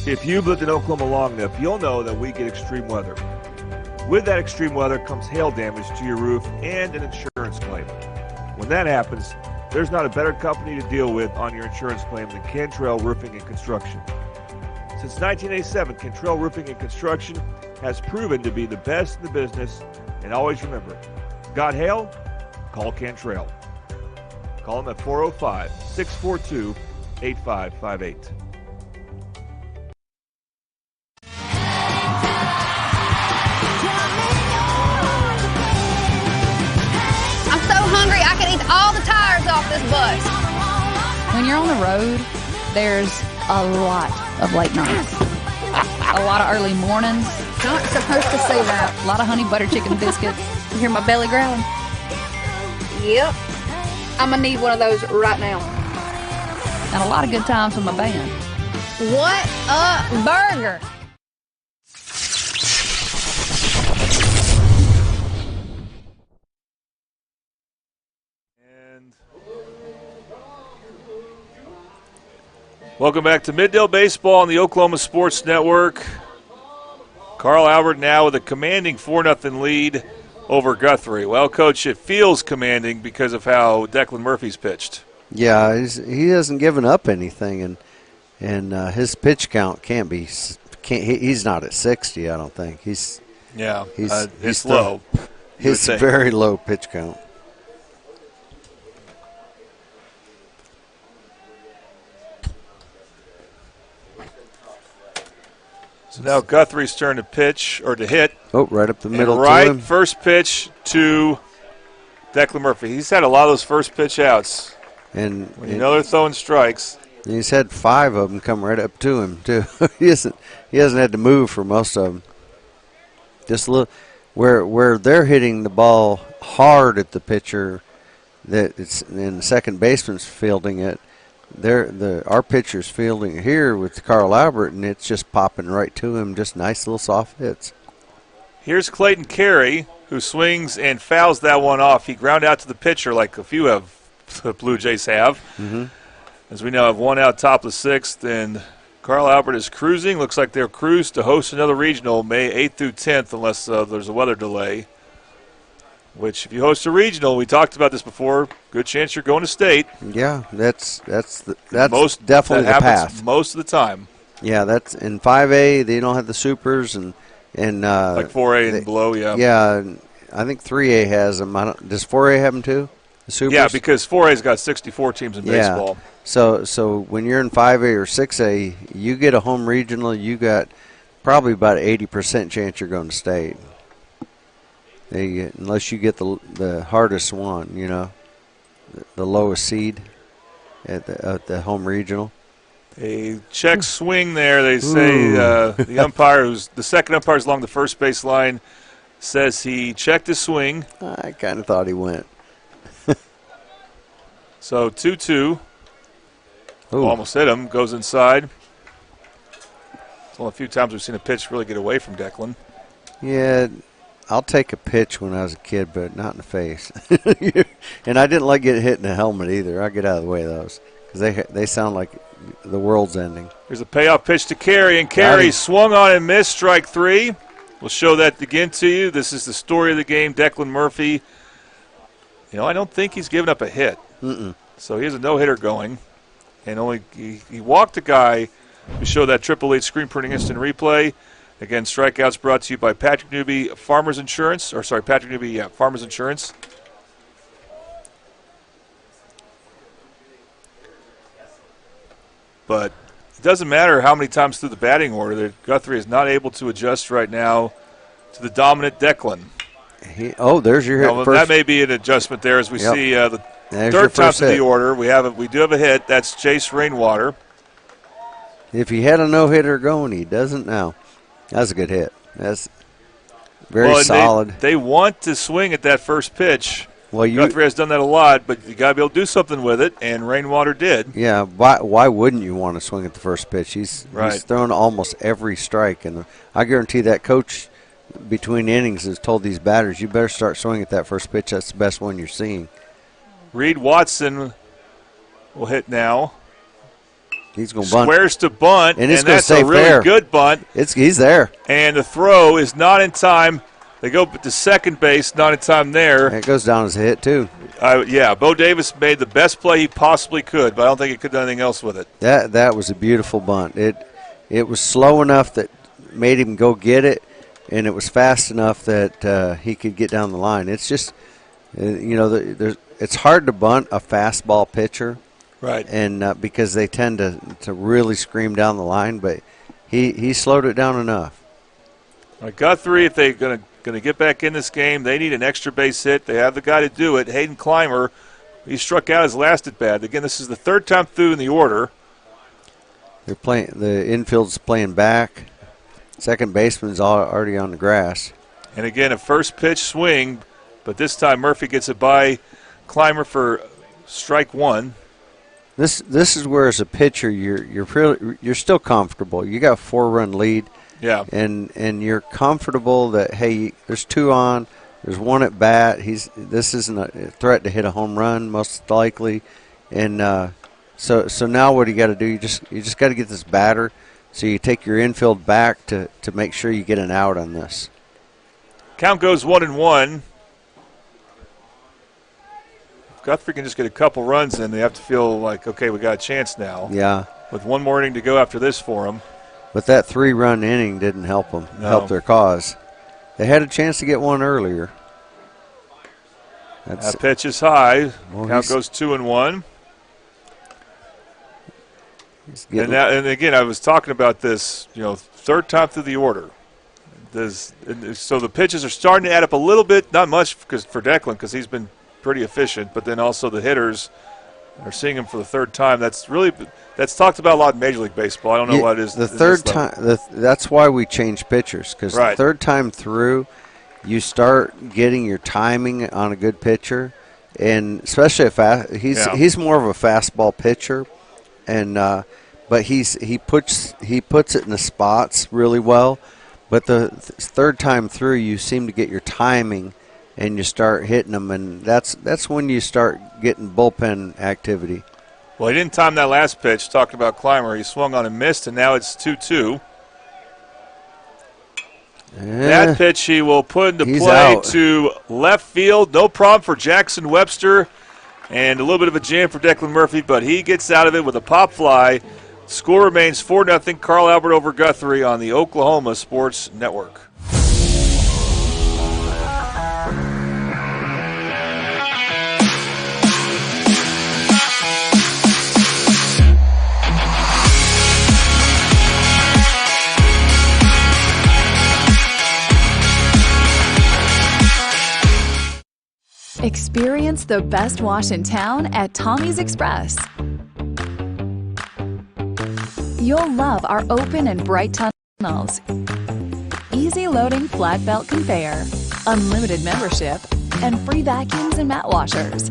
If you've lived in Oklahoma long enough, you'll know that we get extreme weather. With that extreme weather comes hail damage to your roof and an insurance claim. When that happens, there's not a better company to deal with on your insurance claim than Cantrell Roofing and Construction. Since 1987, Cantrell Roofing and Construction has proven to be the best in the business. And always remember, got hail? Call Cantrell. Call them at 405-642-8558. All the tires off this bus. When you're on the road, there's a lot of late nights. A lot of early mornings. Not supposed to say that. A lot of honey butter chicken biscuits. You hear my belly growling? Yep. I'm going to need one of those right now. And a lot of good times with my band. What a burger. Welcome back to Middale Baseball on the Oklahoma Sports Network. Carl Albert now with a commanding 4-0 lead over Guthrie. Well, Coach, it feels commanding because of how Declan Murphy's pitched. Yeah, he hasn't given up anything, and his pitch count he's not at 60, I don't think. He's low. He's very low pitch count. So now Guthrie's turn to pitch or to hit. Oh, right up the middle right to him. First pitch to Declan Murphy. He's had a lot of those first pitch outs. And when you know they're throwing strikes. He's had 5 of them come right up to him too. he hasn't had to move for most of them. Just a little where they're hitting the ball hard at the pitcher, that it's and the second baseman's fielding it. Our pitcher's fielding it here with Carl Albert, and it's just popping right to him. Just nice little soft hits. Here's Clayton Carey, who swings and fouls that one off. He ground out to the pitcher like a few of the Blue Jays have. Mm-hmm. As we now have 1 out, top of the 6th, and Carl Albert is cruising. Looks like they'll cruise to host another regional May 8th through 10th, unless there's a weather delay. Which, if you host a regional, we talked about this before, good chance you're going to state. Yeah, that's definitely that the path. Most of the time. Yeah, that's in 5A. They don't have the supers and like 4A and below. Yeah. Yeah, I think 3A has them. Does 4A have them too? The supers? Yeah, because 4A's got 64 teams in baseball. So when you're in 5A or 6A, you get a home regional, you got probably about 80% chance you're going to state. Unless you get the hardest one, the lowest seed at the home regional. A check swing there. They say the umpire, the second umpire is along the first base line, says he checked his swing. I kind of thought he went. So 2-2. Almost hit him. Goes inside. It's only a few times we've seen a pitch really get away from Declan. Yeah, I'll take a pitch when I was a kid, but not in the face. And I didn't like getting hit in the helmet either. I get out of the way of those because they sound like the world's ending. Here's a payoff pitch to Carey, and Carey swung on and missed. Strike 3. We'll show that again to you. This is the story of the game. Declan Murphy. I don't think he's given up a hit. Mm-mm. So he has a no-hitter going. And he walked a guy. We show that Triple H screen printing instant replay. Again, strikeouts brought to you by Patrick Newby Farmers Insurance. Patrick Newby, Farmers Insurance. But it doesn't matter how many times through the batting order that Guthrie is not able to adjust right now to the dominant Declan. There's your hit. That may be an adjustment there as we see the third time through the order. We do have a hit. That's Chase Rainwater. If he had a no-hitter going, he doesn't now. That's a good hit. That's very solid. They want to swing at that first pitch. Well, Guthrie has done that a lot, but you got to be able to do something with it, and Rainwater did. Yeah, why wouldn't you want to swing at the first pitch? He's thrown almost every strike, and I guarantee that coach between innings has told these batters, you better start swinging at that first pitch. That's the best one you're seeing. Reed Watson will hit now. He's going to bunt. Squares to bunt, and that's a really good bunt. He's there. And the throw is not in time. They go to second base, not in time there. And it goes down as a hit, too. Bo Davis made the best play he possibly could, but I don't think he could do anything else with it. That was a beautiful bunt. It was slow enough that made him go get it, and it was fast enough that he could get down the line. It's just, it's hard to bunt a fastball pitcher. Right. And because they tend to really scream down the line, but he slowed it down enough. Guthrie, if they're going to get back in this game, they need an extra base hit. They have the guy to do it. Hayden Clymer, he struck out his last at bat. Again, this is the third time through in the order. They're playing. The infield's playing back. Second baseman's already on the grass. And again, a first pitch swing, but this time Murphy gets it by Clymer for strike 1. This is where, as a pitcher, you're still comfortable. You got a 4-run lead. Yeah. And you're comfortable that, hey, there's 2 on, there's 1 at bat. This isn't a threat to hit a home run, most likely. And so now what do you got to do? You just got to get this batter. So you take your infield back to make sure you get an out on this. Count goes 1-1. Guthrie can just get a couple runs in. They have to feel like, okay, we got a chance now. Yeah. With 1 more inning to go after this for them. But that 3-run inning didn't help them, help their cause. They had a chance to get 1 earlier. That pitch is high. Count goes 2-1. And again, I was talking about this, third time through the order. So the pitches are starting to add up a little bit, not much for Declan because he's been pretty efficient, but then also the hitters are seeing him for the third time. That's talked about a lot in Major League Baseball. I don't know what it is. The third time, that's why we change pitchers, because the third time through, you start getting your timing on a good pitcher, and especially he's more of a fastball pitcher, and but he puts it in the spots really well. But the third time through, you seem to get your timing, and you start hitting them, and that's when you start getting bullpen activity. Well, he didn't time that last pitch. Talking about Clymer, he swung on and missed, and now it's 2-2. That pitch he will put into play to left field. No problem for Jackson Webster, and a little bit of a jam for Declan Murphy, but he gets out of it with a pop fly. Score remains 4-0, Carl Albert over Guthrie on the Oklahoma Sports Network. Experience the best wash in town at Tommy's Express. You'll love our open and bright tunnels, easy loading flat belt conveyor, unlimited membership, and free vacuums and mat washers.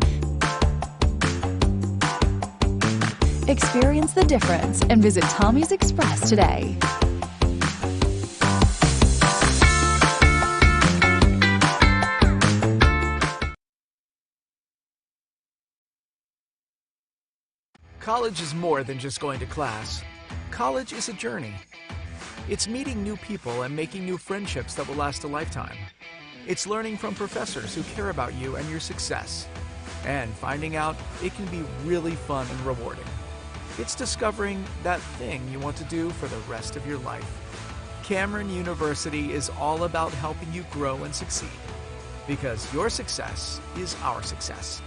Experience the difference and visit Tommy's Express today. College is more than just going to class. College is a journey. It's meeting new people and making new friendships that will last a lifetime. It's learning from professors who care about you and your success. And finding out it can be really fun and rewarding. It's discovering that thing you want to do for the rest of your life. Cameron University is all about helping you grow and succeed. Because your success is our success.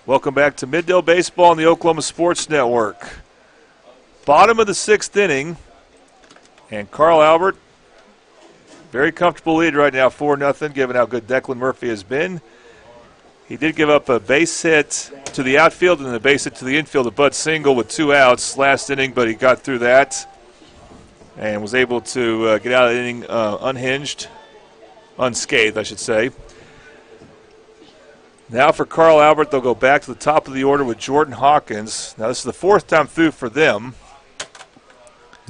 Welcome back to Middale Baseball on the Oklahoma Sports Network. Bottom of the sixth inning, and Carl Albert, very comfortable lead right now, 4-0, given how good Declan Murphy has been. He did give up a base hit to the outfield and a base hit to the infield, a butt single with 2 outs last inning, but he got through that and was able to get out of the inning unhinged, unscathed, I should say. Now for Carl Albert, they'll go back to the top of the order with Jordan Hawkins. Now this is the 4th time through for them.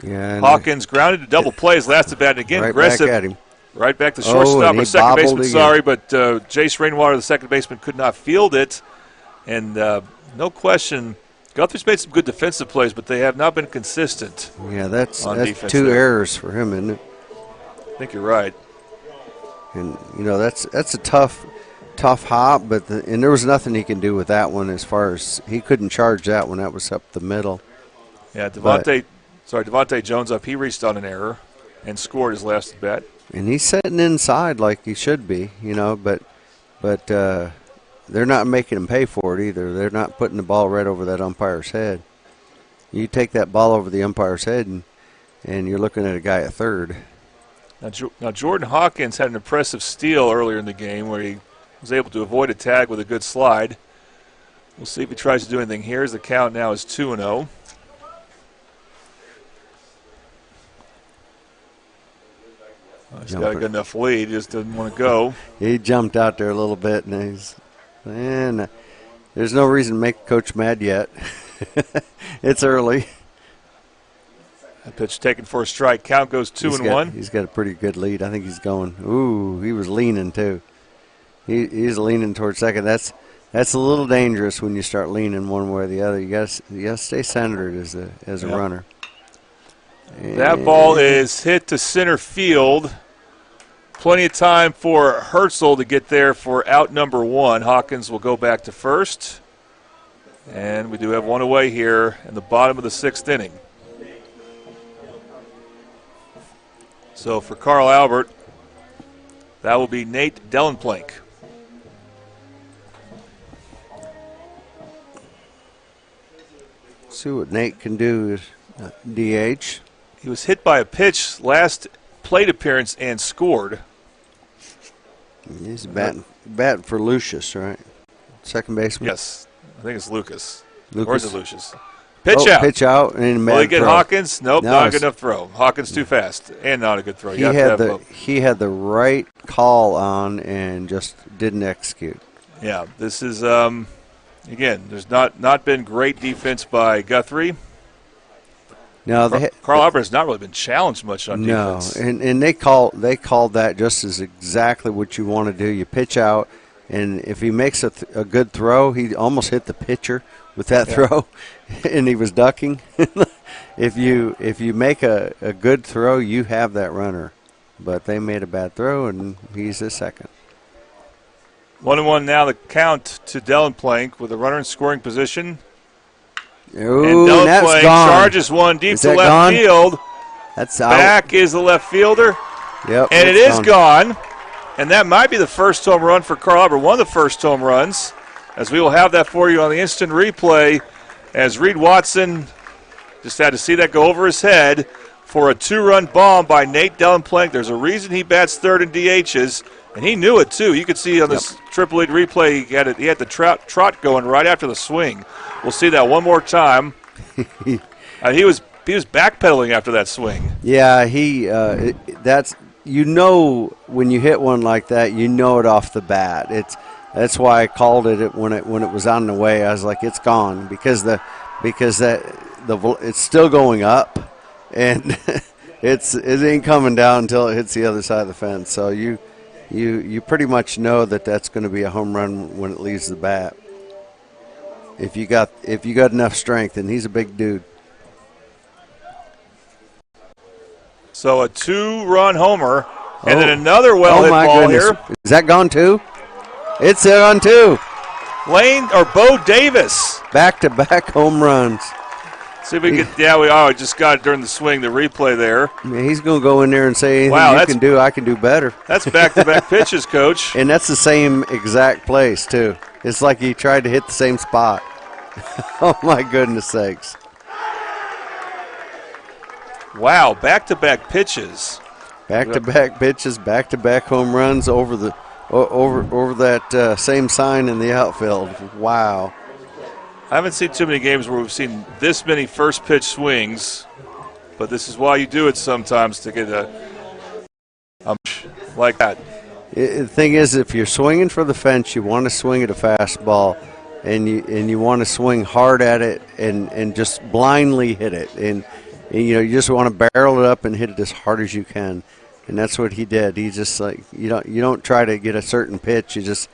Yeah, Hawkins grounded to double plays last at bat, and again aggressive. Back at him. Right back to shortstop, or second baseman, but Jace Rainwater, the second baseman, could not field it. And no question, Guthrie's made some good defensive plays, but they have not been consistent. Yeah, that's 2 there. errors for him, isn't it? I think you're right. And, you know, that's a tough hop, but and there was nothing he can do with that one as far as he couldn't charge that one. That was up the middle. Yeah, Devontae Jones up. He reached on an error and scored his last at bat. And he's sitting inside like he should be, you know, but they're not making him pay for it either. They're not putting the ball right over that umpire's head. You take that ball over the umpire's head, and you're looking at a guy at third. Now Jordan Hawkins had an impressive steal earlier in the game where he was able to avoid a tag with a good slide. We'll see if he tries to do anything here. As the count now is 2-0. He's got a good enough lead. He just doesn't want to go. He jumped out there a little bit, and there's no reason to make Coach mad yet. It's early. That pitch taken for a strike. Count goes 2-1. He's got a pretty good lead. I think he's going. Ooh, he was leaning too. He's leaning towards second. That's a little dangerous when you start leaning one way or the other. You got to stay centered as a runner. That ball is hit to center field. Plenty of time for Herzl to get there for out number 1. Hawkins will go back to first. And we do have one away here in the bottom of the 6th inning. So for Carl Albert, that will be Nate Dellenplank. See what Nate can do is DH. He was hit by a pitch last plate appearance and scored. He's batting for Lucius, right? Second baseman? Yes. I think it's Lucas. Lucas. Or is it Lucius? Pitch out. Pitch out. And will he get throw. Hawkins? Nope, No, not a good enough throw. Hawkins too fast and not a good throw. He had the right call on and just didn't execute. Yeah, this is, again, there's not been great defense by Guthrie. No, Carl Albert has not really been challenged much on defense. No, and they called that just as exactly what you want to do. You pitch out, and if he makes a good throw, he almost hit the pitcher with that throw, and he was ducking. If you make a good throw, you have that runner. But they made a bad throw, and he's a second. 1-1 now the count to Dellenplank with a runner in scoring position. Ooh, and Dellenplank charges one deep to left field. That's out. Back is the left fielder. Yep, and it is gone. And that might be the first home run for Carl Albert, one of the first home runs, as we will have that for you on the instant replay, as Reed Watson just had to see that go over his head for a 2-run bomb by Nate Dellenplank. There's a reason he bats third in DHs, and he knew it too. You could see on this Triple Eight replay he had the trot going right after the swing. We'll see that one more time. He was backpedaling after that swing. Yeah, that's when you hit one like that, you know it off the bat. That's why I called it when it was on the way. I was like, it's gone because it's still going up, and it ain't coming down until it hits the other side of the fence. So you pretty much know that's going to be a home run when it leaves the bat. If you got enough strength, and he's a big dude. So a 2-run homer, and then another well-hit ball here. Is that gone too? It's gone too. Bo Davis. Back-to-back home runs. See if we get. Yeah, we just got it during the swing. The replay there. Yeah, he's going to go in there and say, anything you can do, I can do better. That's back-to-back pitches, Coach. And that's the same exact place too. It's like he tried to hit the same spot. Oh my goodness sakes! Wow, back-to-back pitches. Back-to-back pitches, back-to-back home runs over that same sign in the outfield. Wow. I haven't seen too many games where we've seen this many first pitch swings, but this is why you do it sometimes to get a like that. The thing is, if you're swinging for the fence, you want to swing at a fastball, and you want to swing hard at it and just blindly hit it, and you just want to barrel it up and hit it as hard as you can, and that's what he did. He just you don't try to get a certain pitch. You just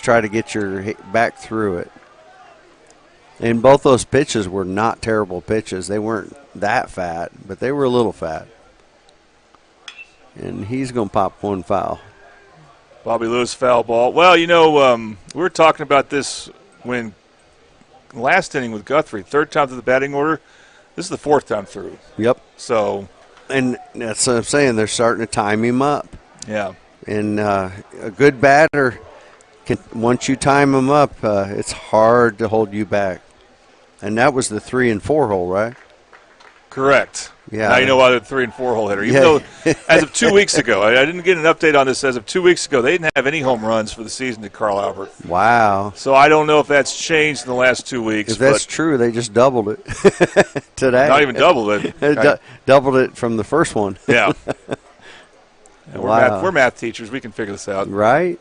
try to get your back through it. And both those pitches were not terrible pitches. They weren't that fat, but they were a little fat. And he's going to pop one foul. Bobby Lewis foul ball. Well, we were talking about this when last inning with Guthrie, third time through the batting order. This is the fourth time through. Yep. So, and that's what I'm saying. They're starting to time him up. Yeah. And a good batter, once you time him up, it's hard to hold you back. And that was the 3 and 4 hole, right? Correct. Yeah. Now you know why they're 3 and 4 hole hitter. Even though, as of 2 weeks ago, I didn't get an update on this. As of 2 weeks ago, they didn't have any home runs for the season to Carl Albert. Wow. So I don't know if that's changed in the last 2 weeks. If that's true, they just doubled it today. Not even doubled it. Doubled it from the first one. Yeah. Wow. We're math teachers. We can figure this out. Right?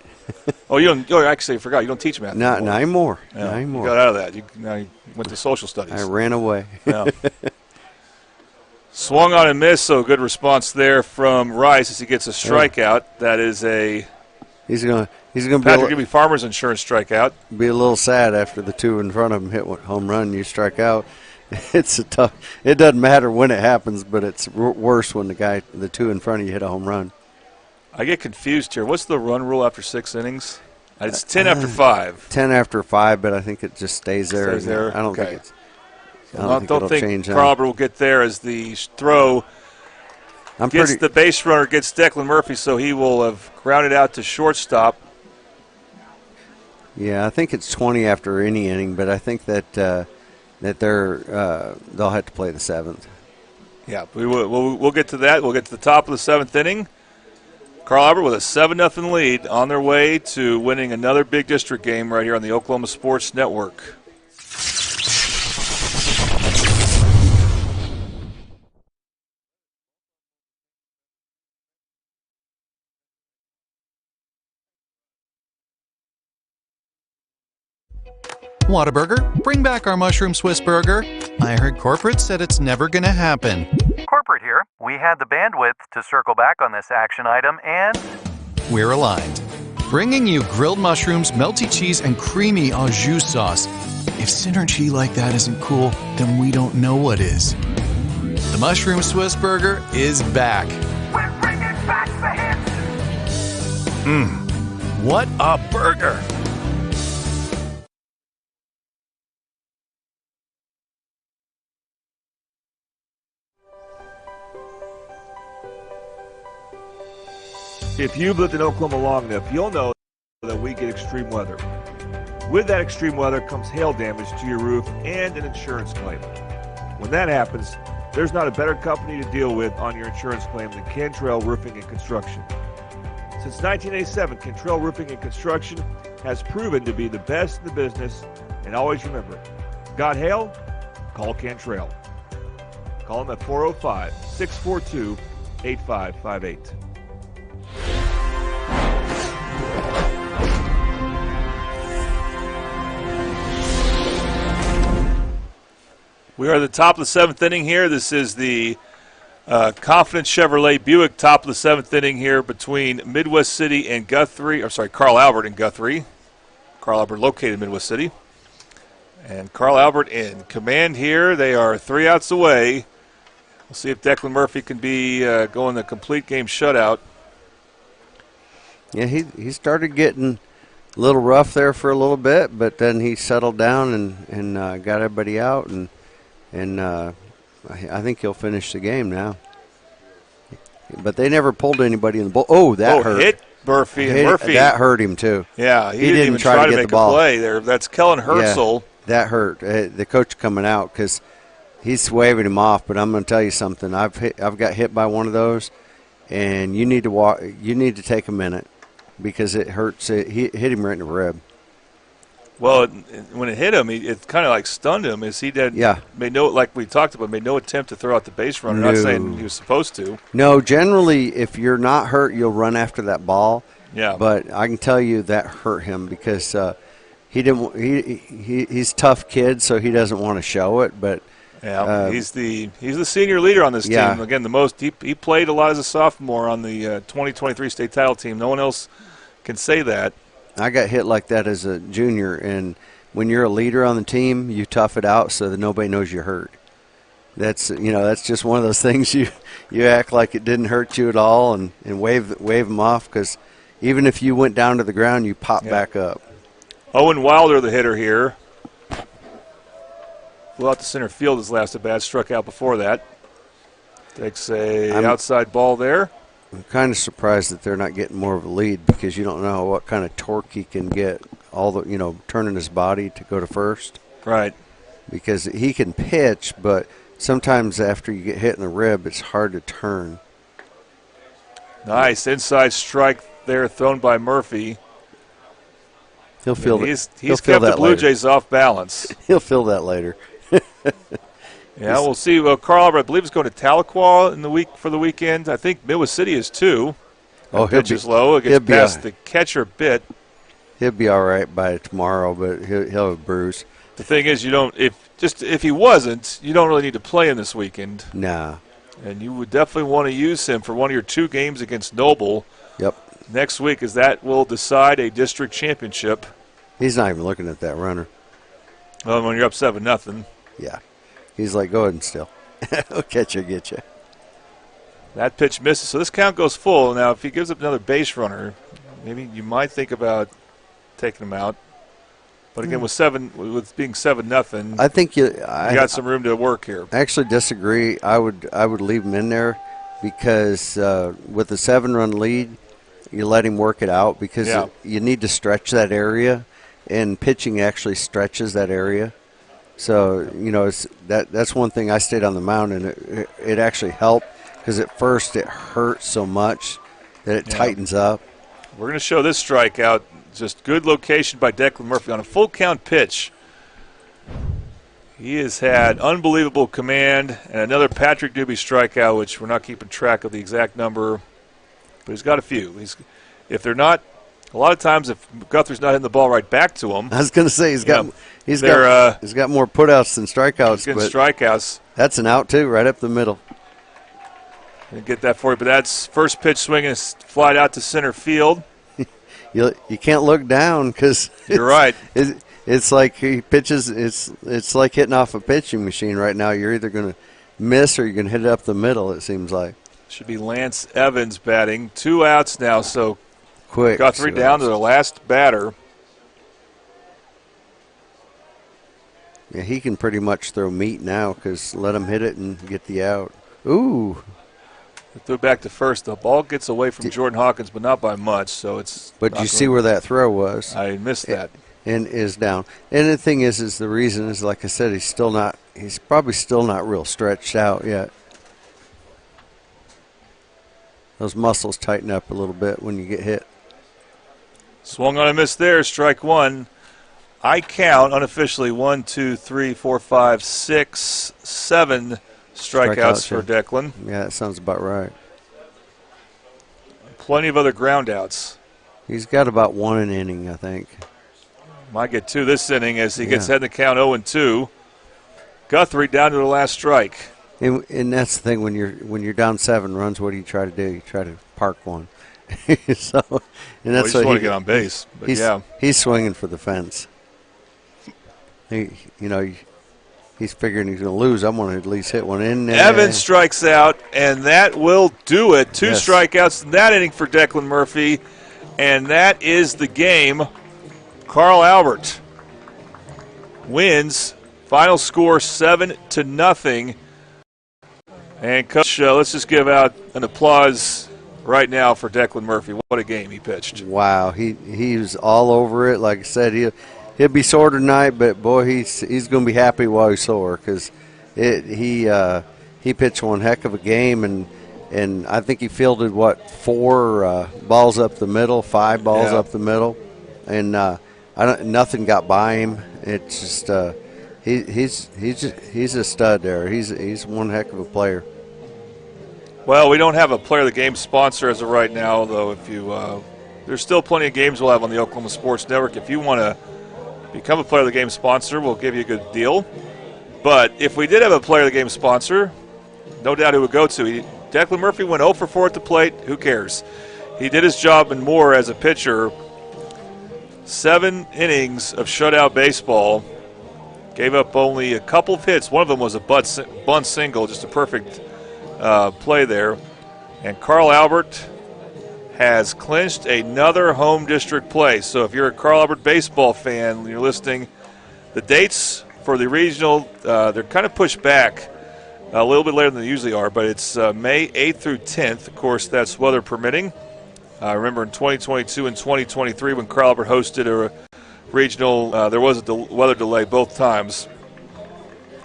Actually, I forgot. You don't teach math anymore. Not anymore. Yeah, not anymore. You got out of that. Now you went to social studies. I ran away. Yeah. Swung on and missed, so good response there from Rice as he gets a strikeout. That is a he's gonna Patrick Gibby Farmers Insurance strikeout. Be a little sad after the two in front of him hit one home run. You strike out. It's a tough. It doesn't matter when it happens, but it's worse when the two in front of you hit a home run. I get confused here. What's the run rule after 6 innings? It's 10 after 5. 10 after 5, but I think it just stays there. I don't think it'll change. Carl Albert will get there as the throw the base runner, gets Declan Murphy, so he will have grounded out to shortstop. Yeah, I think it's 20 after any inning, but I think that they'll have to play the 7th. Yeah, we'll get to that. We'll get to the top of the 7th inning. Carl Albert with a 7-0 lead on their way to winning another big district game right here on the Oklahoma Sports Network. Whataburger, bring back our mushroom Swiss burger. I heard corporate said it's never gonna happen. Corporate here. We had the bandwidth to circle back on this action item, and We're aligned. Bringing you grilled mushrooms, melty cheese, and creamy au jus sauce. If synergy like that isn't cool, then we don't know what is. The mushroom Swiss burger is back. We're bringing back the hits. What a burger! If you've lived in Oklahoma long enough, you'll know that we get extreme weather. With that extreme weather comes hail damage to your roof and an insurance claim. When that happens, there's not a better company to deal with on your insurance claim than Cantrell Roofing and Construction. Since 1987, Cantrell Roofing and Construction has proven to be the best in the business, and always remember, got hail? Call Cantrell. Call them at 405-642-8558. We are at the top of the 7th inning here. This is the Confidence Chevrolet Buick top of the 7th inning here between Midwest City and Guthrie. Or sorry, Carl Albert and Guthrie. Carl Albert located in Midwest City. And Carl Albert in command here. They are 3 outs away. We'll see if Declan Murphy can be going the complete game shutout. Yeah, he started getting a little rough there for a little bit, but then he settled down and got everybody out, and I think he'll finish the game now. But they never pulled anybody in the ball. Oh, that hurt. Hit Murphy, and Murphy. That hurt him too. Yeah, he didn't even try to make a play there. That's Kellen Herzl. Yeah, that hurt. The coach coming out because he's waving him off. But I'm going to tell you something. I've got hit by one of those, and you need to walk. You need to take a minute because it hurts. He hit him right in the rib. Well, when it hit him, it kind of like stunned him. As he did, made no, like we talked about, made no attempt to throw out the base runner. No. Not saying he was supposed to. No, generally, if you're not hurt, you'll run after that ball. Yeah. But I can tell you that hurt him because he didn't. He's a tough kid, so he doesn't want to show it. But yeah, he's the senior leader on this team. Again, he played a lot as a sophomore on the 2023 state title team. No one else can say that. I got hit like that as a junior, and when you're a leader on the team, you tough it out so that nobody knows you're hurt. That's just one of those things you act like it didn't hurt you at all and wave them off because even if you went down to the ground, you pop back up. Owen Wilder, the hitter here. Flew out to center field his last at bat, struck out before that. Takes a outside ball there. I'm kind of surprised that they're not getting more of a lead because you don't know what kind of torque he can get, turning his body to go to first. Right. Because he can pitch, but sometimes after you get hit in the rib, it's hard to turn. Nice inside strike there thrown by Murphy. He'll feel that. He's kept the Blue Jays off balance. He'll feel that later. Yeah, we'll see. Well, Carl Albert, I believe, is going to Tahlequah for the weekend. I think Midwest City is too. Oh, pitch is low. It gets past the catcher bit. He'll be all right by tomorrow, but he'll have a bruise. The thing is, if he wasn't, you don't really need to play him this weekend. Nah. And you would definitely want to use him for one of your 2 games against Noble. Yep. Next week, as that will decide a district championship. He's not even looking at that runner. Well, when you're up 7-0. Yeah. He's like, go ahead and still. I'll catch you, get you. That pitch misses. So this count goes full. Now, if he gives up another base runner, maybe you might think about taking him out. But again, with being 7-0, I think you got some room to work here. I actually disagree. I would leave him in there because with a 7-run lead, you let him work it out because you need to stretch that area, and pitching actually stretches that area. So, that's one thing. I stayed on the mound, and it actually helped because at first it hurt so much that it tightens up. We're going to show this strikeout. Just good location by Declan Murphy on a full count pitch. He has had unbelievable command, and another Patrick Doobie strikeout, which we're not keeping track of the exact number, but he's got a few. If they're not, a lot of times if Guthrie's not hitting the ball right back to him. I was going to say he's got more putouts than strikeouts. He's getting strikeouts. That's an out too, right up the middle. Didn't get that for you, but that's first pitch swinging is flied out to center field. You can't look down because you're right. It's like he pitches. It's like hitting off a pitching machine right now. You're either going to miss or you're going to hit it up the middle. It seems like. Should be Lance Evans batting. 2 outs now, so quick. Guthrie down to the last batter. Yeah, he can pretty much throw meat now because let him hit it and get the out. Ooh. Threw back to first. The ball gets away from Jordan Hawkins, but not by much. So it's. But you see where that throw was? I missed that. And is down. And the thing is the reason is, like I said, he's probably still not real stretched out yet. Those muscles tighten up a little bit when you get hit. Swung on a miss there. Strike one. I count unofficially 1, 2, 3, 4, 5, 6, 7 strikeouts for Declan. Yeah, that sounds about right. Plenty of other ground outs. He's got about 1 an inning, I think. Might get 2 this inning as he gets head in the count 0-2. Guthrie down to the last strike. And that's the thing, when you're down 7 runs, what do you try to do? You try to park one. So, and that's what want to get on base. But he's swinging for the fence. He's figuring he's going to lose. I'm going to at least hit one in there. Evans strikes out, and that will do it. 2 strikeouts in that inning for Declan Murphy, and that is the game. Carl Albert wins. Final score 7-0. And Coach, let's just give out an applause right now for Declan Murphy. What a game he pitched. Wow, he was all over it. Like I said, he'll be sore tonight, but boy, he's going to be happy while he's sore because he pitched one heck of a game, and I think he fielded 4 balls up the middle, 5 balls up the middle, and nothing got by him. It's just he's a stud there. He's one heck of a player. Well, we don't have a player of the game sponsor as of right now, though. If you there's still plenty of games we'll have on the Oklahoma Sports Network. If you want to become a player of the game sponsor, we'll give you a good deal. But if we did have a player of the game sponsor, no doubt it would go to. Declan Murphy went 0 for 4 at the plate. Who cares? He did his job and more as a pitcher. 7 innings of shutout baseball. Gave up only a couple of hits. One of them was a bunt single, just a perfect play there. And Carl Albert has clinched another home district place. So if you're a Carl Albert baseball fan, you're listening, the dates for the regional, they're kind of pushed back a little bit later than they usually are, but it's May 8th through 10th. Of course, that's weather permitting. Remember in 2022 and 2023 when Carl Albert hosted a regional, there was a weather delay both times.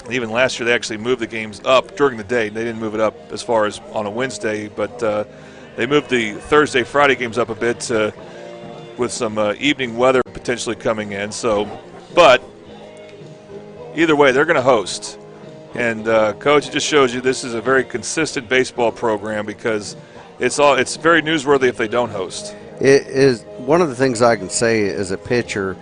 Even last year they actually moved the games up during the day. They didn't move it up as far as on a Wednesday, but they moved the Thursday, Friday games up a bit with some evening weather potentially coming in. But either way, they're going to host. And, Coach, it just shows you this is a very consistent baseball program because it's very newsworthy if they don't host. It is one of the things I can say as a pitcher,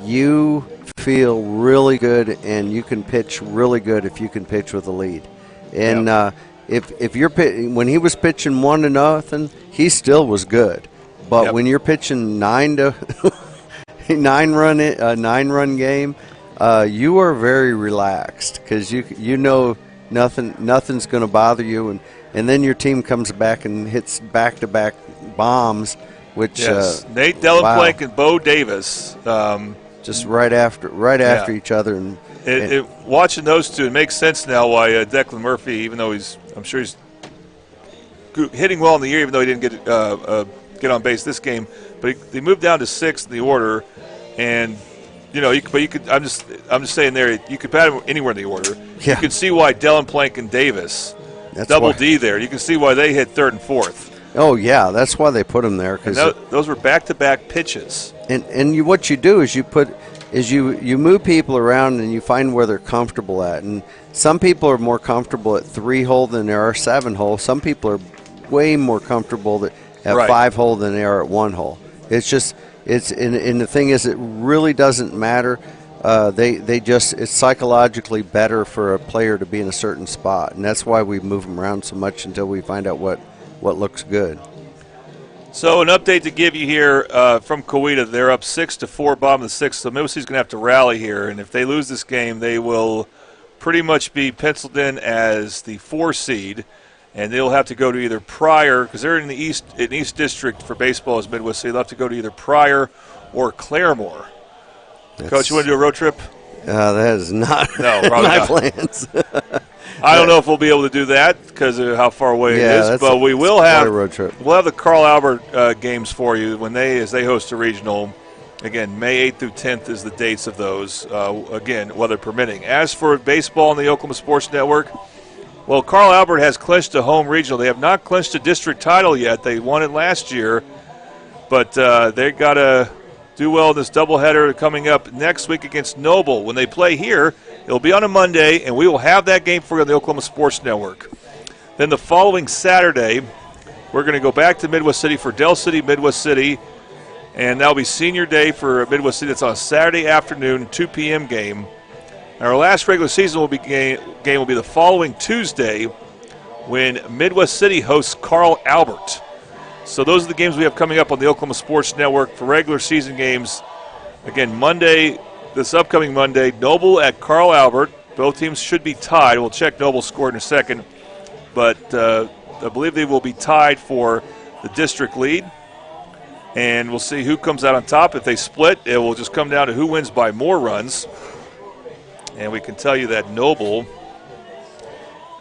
you feel really good and you can pitch really good if you can pitch with a lead. And if you're when he was pitching 1-0, he still was good. But when you're pitching 9-run game, you are very relaxed because you know nothing's going to bother you, and then your team comes back and hits back-to-back bombs, which Nate Dellenplank and Bo Davis. Just right after each other, and watching those two, it makes sense now why Declan Murphy, even though I'm sure he's hitting well in the year, even though he didn't get on base this game. But they moved down to 6th in the order, and I'm just saying there, you could pat him anywhere in the order. Yeah. You can see why Dellin, Plank, and Davis, D there. You can see why they hit 3rd and 4th. Oh yeah, that's why they put him there. Because those were back-to-back pitches. And what you do is you move people around and you find where they're comfortable at. And some people are more comfortable at 3-hole than they are 7-hole. Some people are way more comfortable at 5-hole than they are at 1-hole. It's just and the thing is, it really doesn't matter. It's psychologically better for a player to be in a certain spot, and that's why we move them around so much until we find out what looks good. So an update to give you here from Coweta. They're up 6-4, bottom of the 6th. So Midwest City's going to have to rally here, and if they lose this game, they will pretty much be penciled in as the 4 seed, and they'll have to go to either Pryor, because they're in the East District for baseball as Midwest City. They'll have to go to either Pryor or Claremore. Coach, you want to do a road trip? That is not my plans. I don't know if we'll be able to do that because of how far away it is, but we will have a road trip. We'll have the Carl Albert games for you as they host a regional. Again, May 8th through 10th is the dates of those. Again, weather permitting. As for baseball on the Oklahoma Sports Network, well, Carl Albert has clinched a home regional. They have not clinched a district title yet. They won it last year, but they got to do well in this doubleheader coming up next week against Noble. When they play here, it'll be on a Monday, and we will have that game for you on the Oklahoma Sports Network. Then the following Saturday, we're going to go back to Midwest City for Del City, Midwest City, and that'll be senior day for Midwest City. It's on a Saturday afternoon, 2 p.m. game. Our last regular season game will be the following Tuesday when Midwest City hosts Carl Albert. So those are the games we have coming up on the Oklahoma Sports Network for regular season games. Again, Monday, this upcoming Monday, Noble at Carl Albert. Both teams should be tied. We'll check Noble's score in a second. But I believe they will be tied for the district lead. And we'll see who comes out on top. If they split, it will just come down to who wins by more runs. And we can tell you that Noble,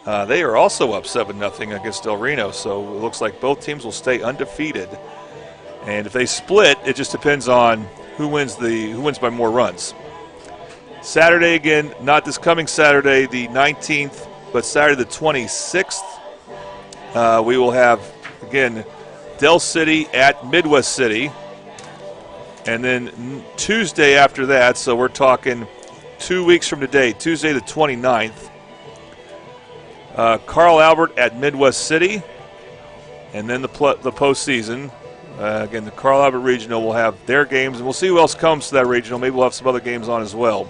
they are also up 7-0 against Del Reno. So it looks like both teams will stay undefeated. And if they split, it just depends on who wins by more runs. Saturday, again, not this coming Saturday, the 19th, but Saturday the 26th, we will have, again, Del City at Midwest City. And then Tuesday after that, so we're talking 2 weeks from today, Tuesday the 29th, Carl Albert at Midwest City. And then the postseason. Again, the Carl Albert Regional will have their games, and we'll see who else comes to that regional. Maybe we'll have some other games on as well.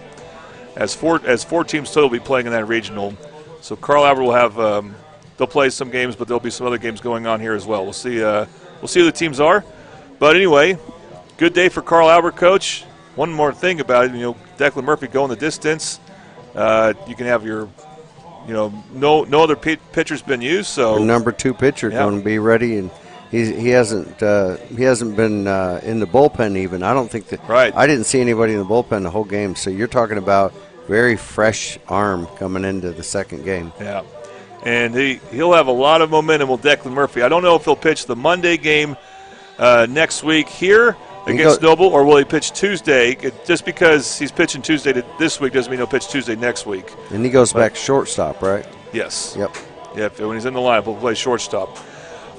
As four teams total will be playing in that regional. So Carl Albert will have they'll play some games, but there'll be some other games going on here as well. We'll see who the teams are. But anyway, good day for Carl Albert, Coach. One more thing about it, Declan Murphy going the distance. You can have your, no other pitcher's been used. So our number 2 pitcher going to be ready, and he hasn't been in the bullpen even. I don't think that. Right. I didn't see anybody in the bullpen the whole game. So you're talking about very fresh arm coming into the second game. Yeah, and he'll have a lot of momentum with Declan Murphy. I don't know if he'll pitch the Monday game next week here against Noble, or will he pitch Tuesday? Just because he's pitching Tuesday this week doesn't mean he'll pitch Tuesday next week. And he goes back shortstop, right? Yes. Yep. When he's in the lineup, he'll play shortstop.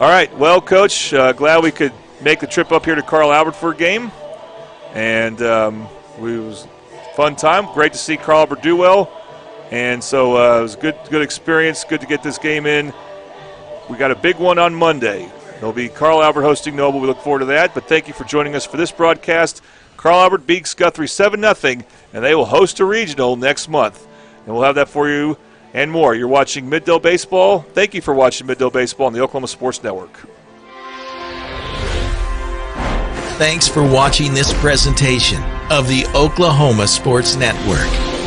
All right. Well, Coach, glad we could make the trip up here to Carl Albert for a game. And it was a fun time. Great to see Carl Albert do well. And so it was a good experience. Good to get this game in. We got a big one on Monday. It'll be Carl Albert hosting Noble. We look forward to that. But thank you for joining us for this broadcast. Carl Albert beats Guthrie 7-0, and they will host a regional next month. And we'll have that for you and more. You're watching Mid-Dell Baseball. Thank you for watching Mid-Dell Baseball on the Oklahoma Sports Network. Thanks for watching this presentation of the Oklahoma Sports Network.